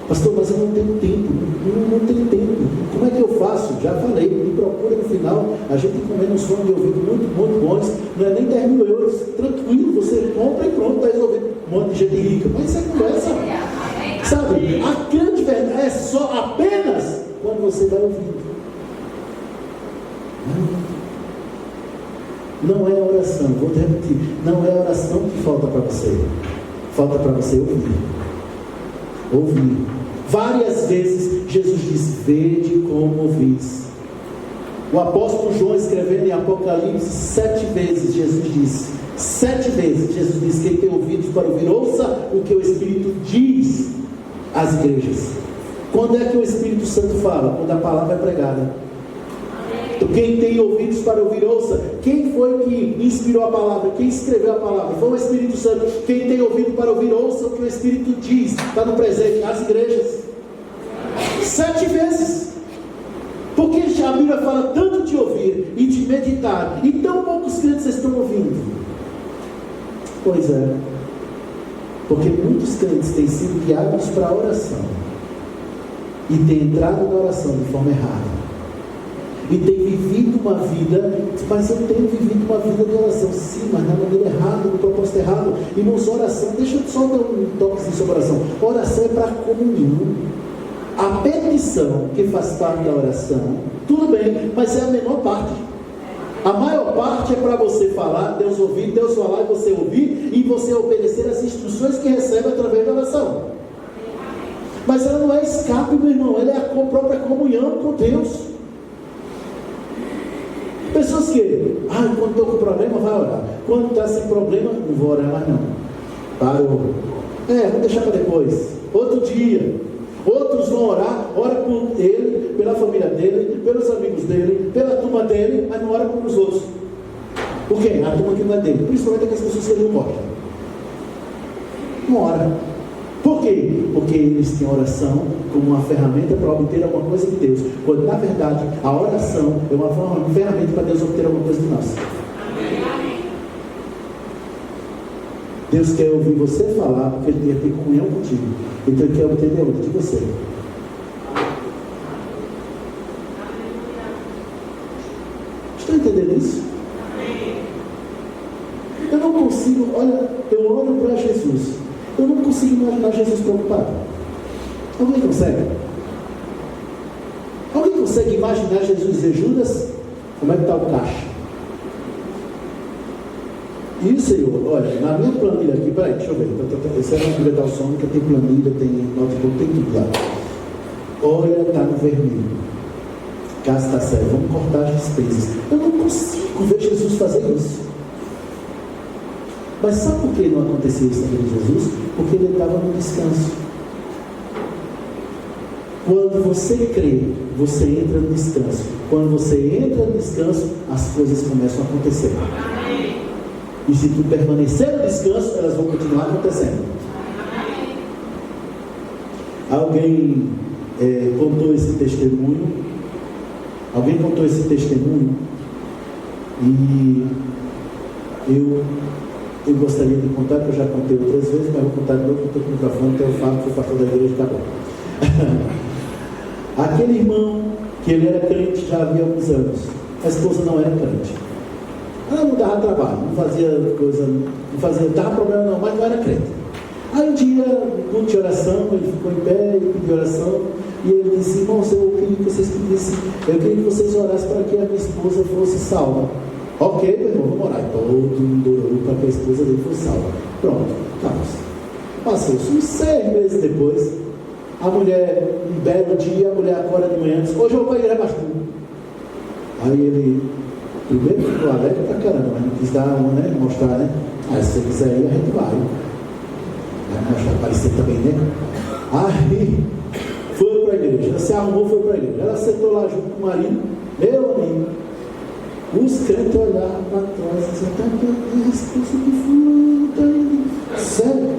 Pastor, mas eu não tenho tempo. Não tenho tempo. Como é que eu faço? Já falei, me procura no final. A gente comendo uns fones de ouvido muito bons. Não é nem 10 mil euros. Tranquilo, você compra e pronto, está resolvido. Um monte de gente rica. Mas isso é conversa. Sabe? A grande verdade é só apenas quando você vai ouvindo. Não é oração, vou repetir. Não é oração que falta para você. Falta para você ouvir. Ouvir. Várias vezes Jesus diz: vede como ouvis. O apóstolo João, escrevendo em Apocalipse, 7 vezes Jesus disse: 7 vezes Jesus diz: quem tem ouvidos para ouvir, ouça o que o Espírito diz às igrejas. Quando é que o Espírito Santo fala? Quando a palavra é pregada. Então, quem tem ouvidos para ouvir, ouça. Quem foi que inspirou a palavra? Quem escreveu a palavra? Foi o Espírito Santo. Quem tem ouvido para ouvir, ouça o que o Espírito diz. Está no presente, as igrejas. 7 vezes. Porque a Bíblia fala tanto de ouvir e de meditar, e tão poucos crentes estão ouvindo. Pois é, porque muitos crentes têm sido guiados para a oração e têm entrado na oração de forma errada, e têm vivido uma vida, mas eu tenho vivido uma vida de oração. Sim, mas na maneira errada, no propósito errado. Irmãos, oração, deixa eu só dar um toque sobre oração. Oração é para comunhão. A petição que faz parte da oração, tudo bem, mas é a menor parte. A maior parte é para você falar, Deus ouvir, Deus falar e você ouvir, e você obedecer as instruções que recebe através da oração. Mas ela não é escape, meu irmão, ela é a própria comunhão com Deus. Pessoas que, quando estou com problema, vai orar. Quando está sem problema, não vou orar mais não. Parou. Vou deixar para depois. Outro dia. Outros vão orar, ora por ele, pela família dele, pelos amigos dele, pela turma dele, mas não ora pelos outros. Por quê? A turma que não é dele. Principalmente aquelas pessoas que ele não gosta. Não ora. Por quê? Porque eles têm a oração como uma ferramenta para obter alguma coisa de Deus. Quando na verdade a oração é uma ferramenta para Deus obter alguma coisa de nós. Deus quer ouvir você falar, porque Ele quer ter comunhão contigo. Então Ele quer obter de você. Estão entendendo isso? Eu não consigo, olha, eu olho para Jesus. Eu não consigo imaginar Jesus preocupado. Alguém consegue? Alguém consegue imaginar Jesus dizer, Judas, como é que está o caixa? E Senhor, olha, na minha planilha aqui, peraí, deixa eu ver, esse é uma planilha da Alçônica, tem planilha, tem notebook, tem tudo lá. Olha, está no vermelho. Casa está sério, vamos cortar as despesas. Eu não consigo ver Jesus fazer isso. Mas sabe por que não acontecia isso na vida de Jesus? Porque ele estava no descanso. Quando você crê, você entra no descanso. Quando você entra no descanso, as coisas começam a acontecer. E se tu permanecer no descanso, elas vão continuar acontecendo. Alguém contou esse testemunho. Alguém contou esse testemunho. E eu gostaria de contar, que eu já contei outras vezes, mas vou contar de novo, porque eu estou com o microfone, então eu falo que o pastor da igreja está bom. Aquele irmão, que ele era crente já havia alguns anos. A esposa não era crente. Ela não dava trabalho, não fazia coisa, não dava problema não, mas não era crente. Aí um dia, no culto de oração, ele ficou em pé, ele pediu oração, e ele disse, irmãos, eu queria que vocês orassem para que a minha esposa fosse salva. Ok, meu irmão, vamos orar. E todo mundo orou para que a esposa dele fosse salva. Pronto, acabou. Passou-se uns 6 meses depois, a mulher, um belo dia, a mulher acorda de manhã e diz, hoje eu vou para a igreja pastor. Aí ele... Primeiro ficou alegre pra caramba, mas não quis dar uma, né? Mostrar, né? Aí se você quiser ir, a gente vai. Vai mostrar, aparecer também, né? Aí foi pra igreja. Ela se arrumou, foi pra igreja. Ela sentou lá junto com o marido, meu amigo. Os crentes olharam pra trás e disseram, tá aqui a esposa de fulano, tá indo. Sério?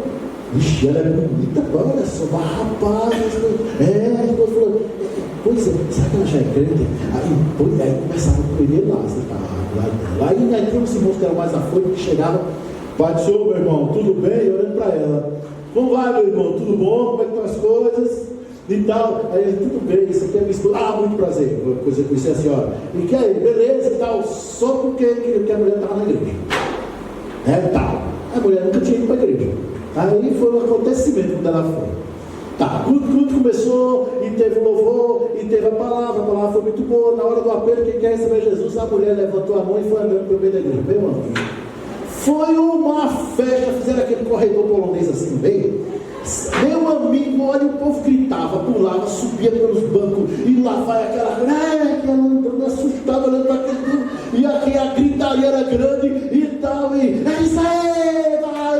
Ixi, ela é bonita, olha só, rapaz. A esposa falou, pois é, será que ela já é crente? Aí começava com ele lá, aí tinha uns irmãos que eram mais afoitos, que chegavam, pai do senhor, meu irmão, tudo bem? Orando para ela, como vai, meu irmão, tudo bom? Como é que estão as coisas? E tal, aí ele, tudo bem, isso aqui é minha esposa, muito prazer, coisa que conheci a senhora, e que aí, beleza e tal, só porque a mulher estava na igreja, tal, a mulher nunca tinha ido para a igreja, aí foi um acontecimento quando ela foi. Tá, o culto começou, e teve o louvor, e teve a palavra foi muito boa. Na hora do apelo, quem quer receber Jesus, a mulher levantou a mão e foi andando pelo meio da igreja. Meu amigo, foi uma festa, fizeram aquele corredor polonês assim no meio. Meu amigo, olha, o povo gritava, pulava, subia pelos bancos, e lá vai aquela andando assustada, olhando para aquele, e aqui a gritaria era grande, e tal, e é isso aí, vai,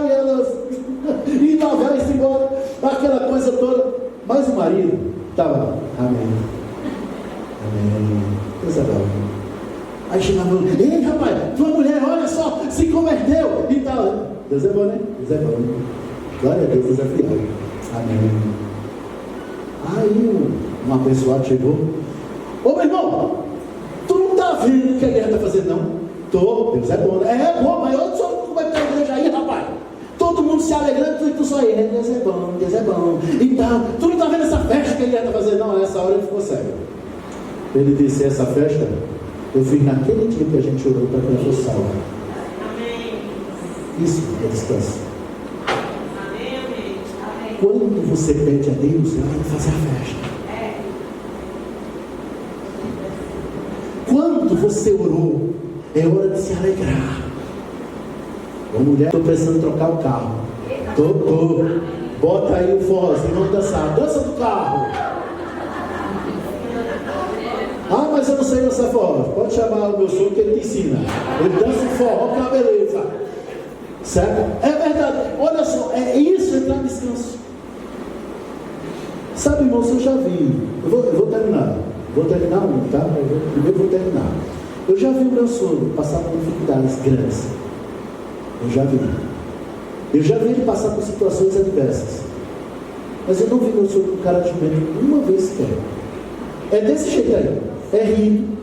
e lá vai-se embora, aquela coisa toda. Mas o marido estava, amém, coisa boa. Aí chegava, ei rapaz, tua mulher, olha só, se converteu, e tal. Deus é bom, né? Deus é bom. Glória a Deus, desafiado. Amém. Aí um abençoado chegou. Ô meu irmão, tu não está vendo o que a igreja está fazendo, não? Tô, Deus é bom, né? É bom, mas eu só como é que está a igreja aí, rapaz? Todo mundo se alegrando, tu só aí, Deus é bom, Deus é bom. Então, tu não está vendo essa festa que a igreja está fazendo? Não, nessa hora ele ficou cego. Ele disse, essa festa, Eu fiz naquele dia que a gente orou para que ela fosse salva. Isso é descanso. Quando você pede a Deus, Ele tem que fazer a festa. Quando você orou, é hora de se alegrar. Ô mulher, estou precisando trocar o carro. Tô. Bota aí o forrozinho, vamos dançar. Dança do carro. Ah, mas eu não sei dançar forró. Pode chamar o meu sogro que ele te ensina. Ele dança o forró, que é uma beleza. Certo? É verdade. Olha só, é isso entrar em descanso. Sabe, irmãos, eu já vi. Eu vou terminar. Vou terminar um, tá? Primeiro vou terminar. Eu já vi o meu sogro passar por dificuldades grandes. Eu já vi. Eu já vi ele passar por situações adversas. Mas eu não vi meu sogro com cara de jumento uma vez sequer. É desse jeito aí. É rindo,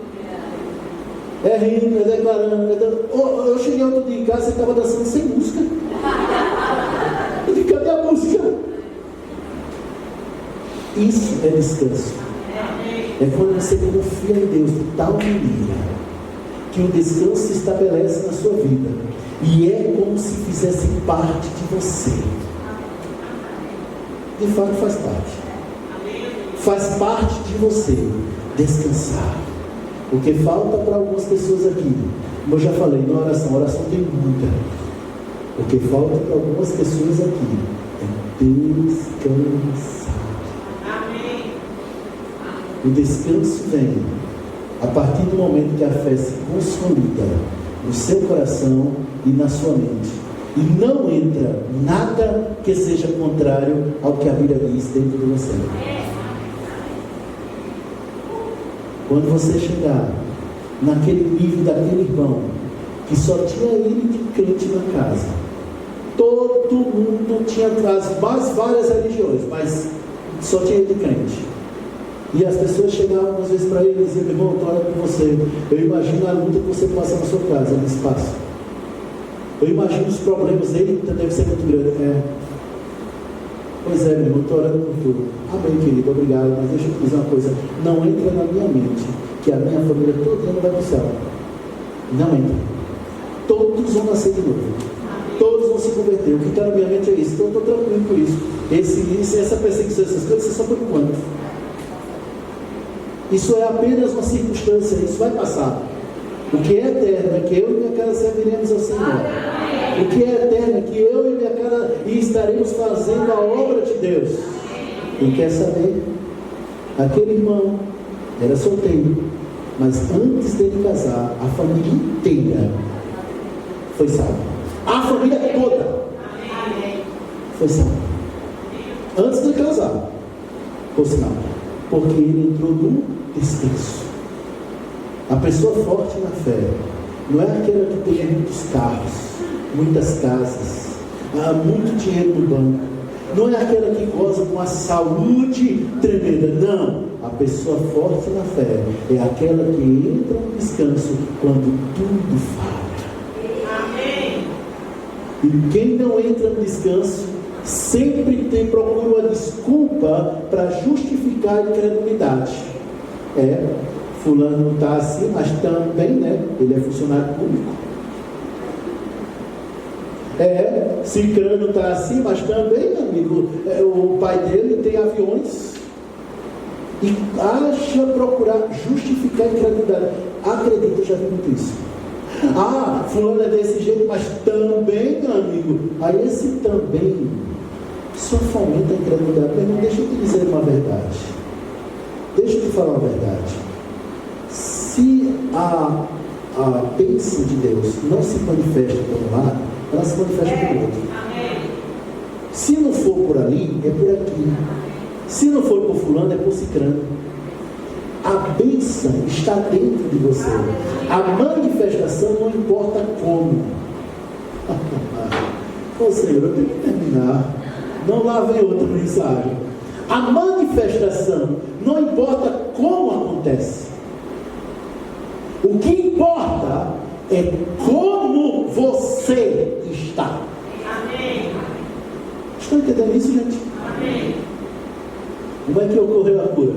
é declarando. Eu cheguei outro dia em casa e estava dançando sem música. Eu disse, cadê a música? Isso é descanso. É quando você confia em Deus de tal maneira que o descanso se estabelece na sua vida. E é como se fizesse parte de você. De fato faz parte. Faz parte de você descansar. O que falta para algumas pessoas aqui, como eu já falei na oração, a oração tem muita. O que falta para algumas pessoas aqui é descansar. O descanso vem a partir do momento que a fé se consolida no seu coração e na sua mente. E não entra nada que seja contrário ao que a Bíblia diz dentro de você. Quando você chegar naquele nível daquele irmão que só tinha ele de crente na casa, todo mundo tinha várias religiões, mas só tinha ele de crente. E as pessoas chegavam às vezes para ele e diziam, irmão, eu estou olhando por você. Eu imagino a luta que você passa na sua casa, no espaço. Eu imagino os problemas dele, que deve ser muito grande. Pois é, meu irmão, estou orando por tudo. Amém, querido, obrigado. Mas deixa eu te dizer uma coisa. Não entra na minha mente que a minha família toda não vai para o céu. Não entra. Todos vão nascer de novo. Todos vão se converter. O que está na minha mente é isso. Então eu estou tranquilo por isso. Essa perseguição, essas coisas, é só por enquanto. Isso é apenas uma circunstância. Isso vai passar. O que é eterno é que eu e minha casa serviremos ao Senhor. O que é eterno é que eu e minha casa estaremos fazendo a obra de Deus. E quer saber? Aquele irmão era solteiro, mas antes dele casar, a família inteira foi salva. A família toda foi salva. Antes de casar, por sinal, porque ele entrou no descanso. A pessoa forte na fé não é aquela que tem muitos carros, muitas casas, muito dinheiro no banco. Não é aquela que goza com a saúde tremenda. Não. A pessoa forte na fé é aquela que entra no descanso quando tudo falta. Amém. E quem não entra no descanso sempre procura uma desculpa para justificar a incredulidade. Fulano não está assim, mas também, né? Ele é funcionário público. Cicrano está assim, mas também, amigo, o pai dele tem aviões. E acha procurar justificar a incredulidade. Acredita, eu já vi muito isso. Fulano é desse jeito, mas também, meu amigo. Aí esse também só fomenta a incredulidade. Mas não deixa eu te dizer uma verdade. Deixa eu te falar uma verdade. Se a bênção de Deus não se manifesta por um lado, ela se manifesta por outro. Se não for por ali, é por aqui. Se não for por fulano, é por cicrano. A bênção está dentro de você. A manifestação não importa como. Ô Senhor, eu tenho que terminar. Não lá vem outra mensagem. A manifestação não importa como acontece. O que importa é como você está. Amém. Estão entendendo isso, gente? Amém. Como é que ocorreu a cura?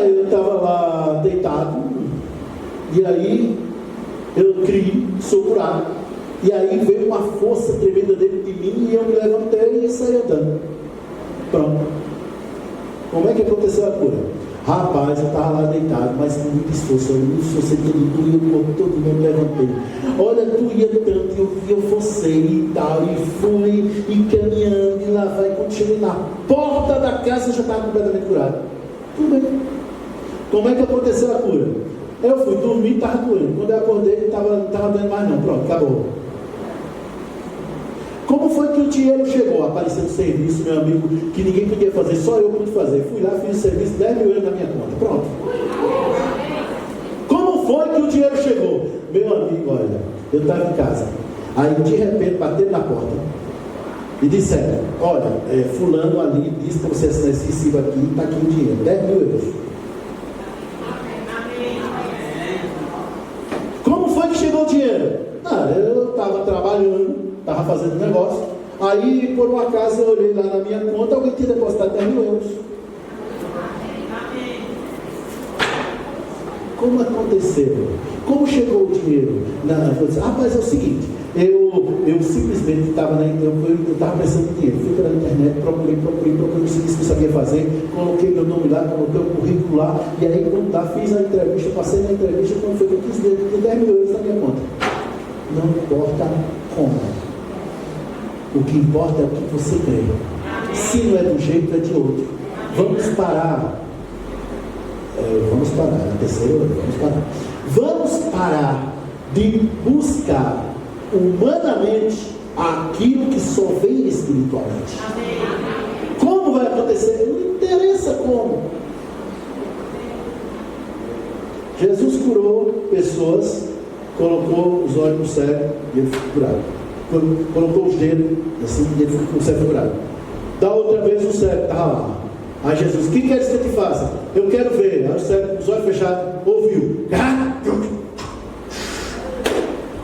Eu estava lá deitado, E aí eu criei, sou curado. E aí veio uma força tremenda dentro de mim e eu me levantei e saí andando. Pronto. Como é que aconteceu a cura? Rapaz, eu estava lá deitado, mas com muito esforço. Eu senti doía o corpo todo, eu me levantei. Olha, doía tanto, eu forcei e tal, e fui, e caminhando, e lá vai. Quando cheguei na porta da casa, eu já estava completamente curado. Tudo bem. Como é que aconteceu a cura? Eu fui dormir e estava doendo. Quando eu acordei, não estava doendo mais não. Pronto, acabou. Como foi que o dinheiro chegou? Apareceu um serviço, meu amigo, que ninguém podia fazer, só eu pude fazer. Fui lá, fiz o serviço, 10 mil euros na minha conta. Pronto. Como foi que o dinheiro chegou? Meu amigo, olha, eu estava em casa. Aí de repente bateram na porta e disseram: olha, fulano ali disse para você assinar esse recibo aqui, está aqui o dinheiro, 10 mil euros. Como foi que chegou o dinheiro? Eu estava trabalhando, estava fazendo negócio. Aí, por um acaso, eu olhei lá na minha conta, alguém tinha depositado 10 mil euros. Como aconteceu? Como chegou o dinheiro? Mas é o seguinte, eu simplesmente estava precisando de dinheiro. Fui pela internet, procurei o serviço que eu sabia fazer, coloquei meu nome lá, coloquei o currículo lá, e aí quando fiz a entrevista, passei na entrevista, quando foi que eu quis 10 mil euros na minha conta. Não importa como. O que importa é o que você crê. Se não é de um jeito, é de outro. Vamos parar. Na terceira hora, vamos parar. Vamos parar de buscar humanamente aquilo que só vem espiritualmente. Como vai acontecer? Não interessa como. Jesus curou pessoas, colocou os olhos no cego e ele ficou curado. Colocou os dedos assim e ele ficou cego curado. Da outra vez o cego estava lá. Aí Jesus: o que queres que eu te faça? Eu quero ver. Aí o cego, os olhos fechados, ouviu.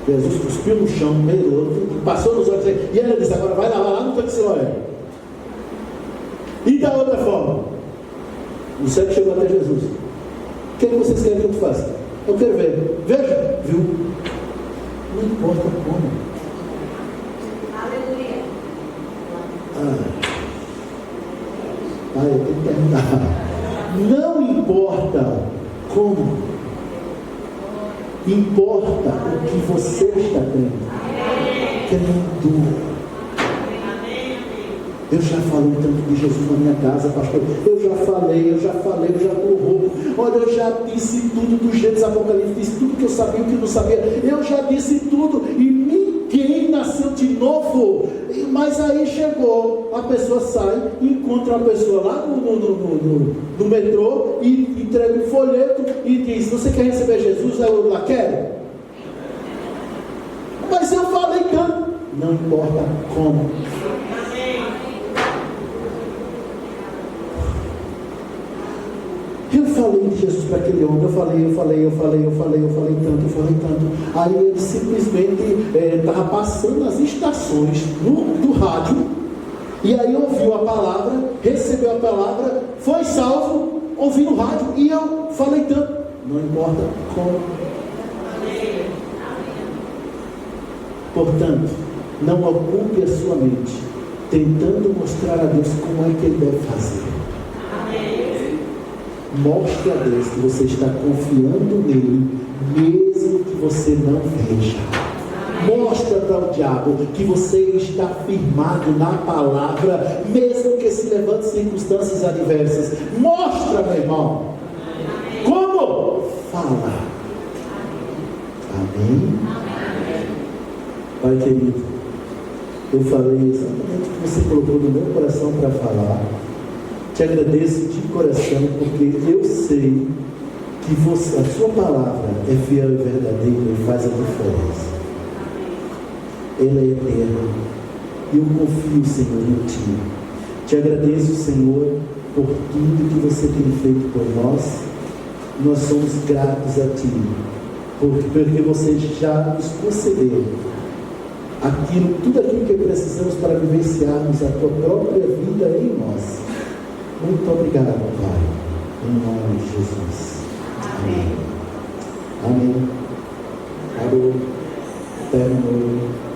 Jesus cuspiu no chão, melou, passou nos olhos e ela disse: agora vai lá no canto Siloé. E da outra forma, o cego chegou até Jesus: o que vocês querem que eu te faça? Eu quero ver. Veja, viu? Não importa como. Aleluia. Eu tenho que terminar. Não importa como, importa o que você está crendo. Crendo. Eu já falei tanto de Jesus na minha casa, pastor. Eu já falei, eu já estou rouco. Olha, eu já disse tudo do Gênesis Apocalipse, disse tudo que eu sabia, o que eu não sabia. Eu já disse tudo e ninguém nasceu de novo. Mas aí chegou, a pessoa sai, encontra uma pessoa lá no metrô e entrega um folheto e diz: você quer receber Jesus? Aí eu lá quero. Mas eu falei tanto. Não importa como. Eu falei de Jesus para aquele homem, eu falei tanto. Aí ele simplesmente estava passando as estações do rádio, e aí ouviu a palavra, recebeu a palavra, foi salvo, ouviu o rádio, e eu falei tanto. Não importa como. Portanto, não ocupe a sua mente tentando mostrar a Deus como é que Ele deve fazer. Mostre a Deus que você está confiando nele, mesmo que você não veja. Mostra para o diabo que você está firmado na palavra, mesmo que se levante circunstâncias adversas. Mostra, meu irmão. Como? Fala. Amém? Pai querido, eu falei exatamente o que você colocou no meu coração para falar. Te agradeço de coração, porque eu sei que a sua palavra é fiel e verdadeira e faz a diferença. Ela é eterna. E eu confio, Senhor, em Ti. Te agradeço, Senhor, por tudo que você tem feito por nós. Nós somos gratos a Ti, porque você já nos concedeu tudo aquilo que precisamos para vivenciarmos a Tua própria vida em nós. Muito obrigado, Pai, em nome de Jesus. Amém. Amém. Parou. Terminou.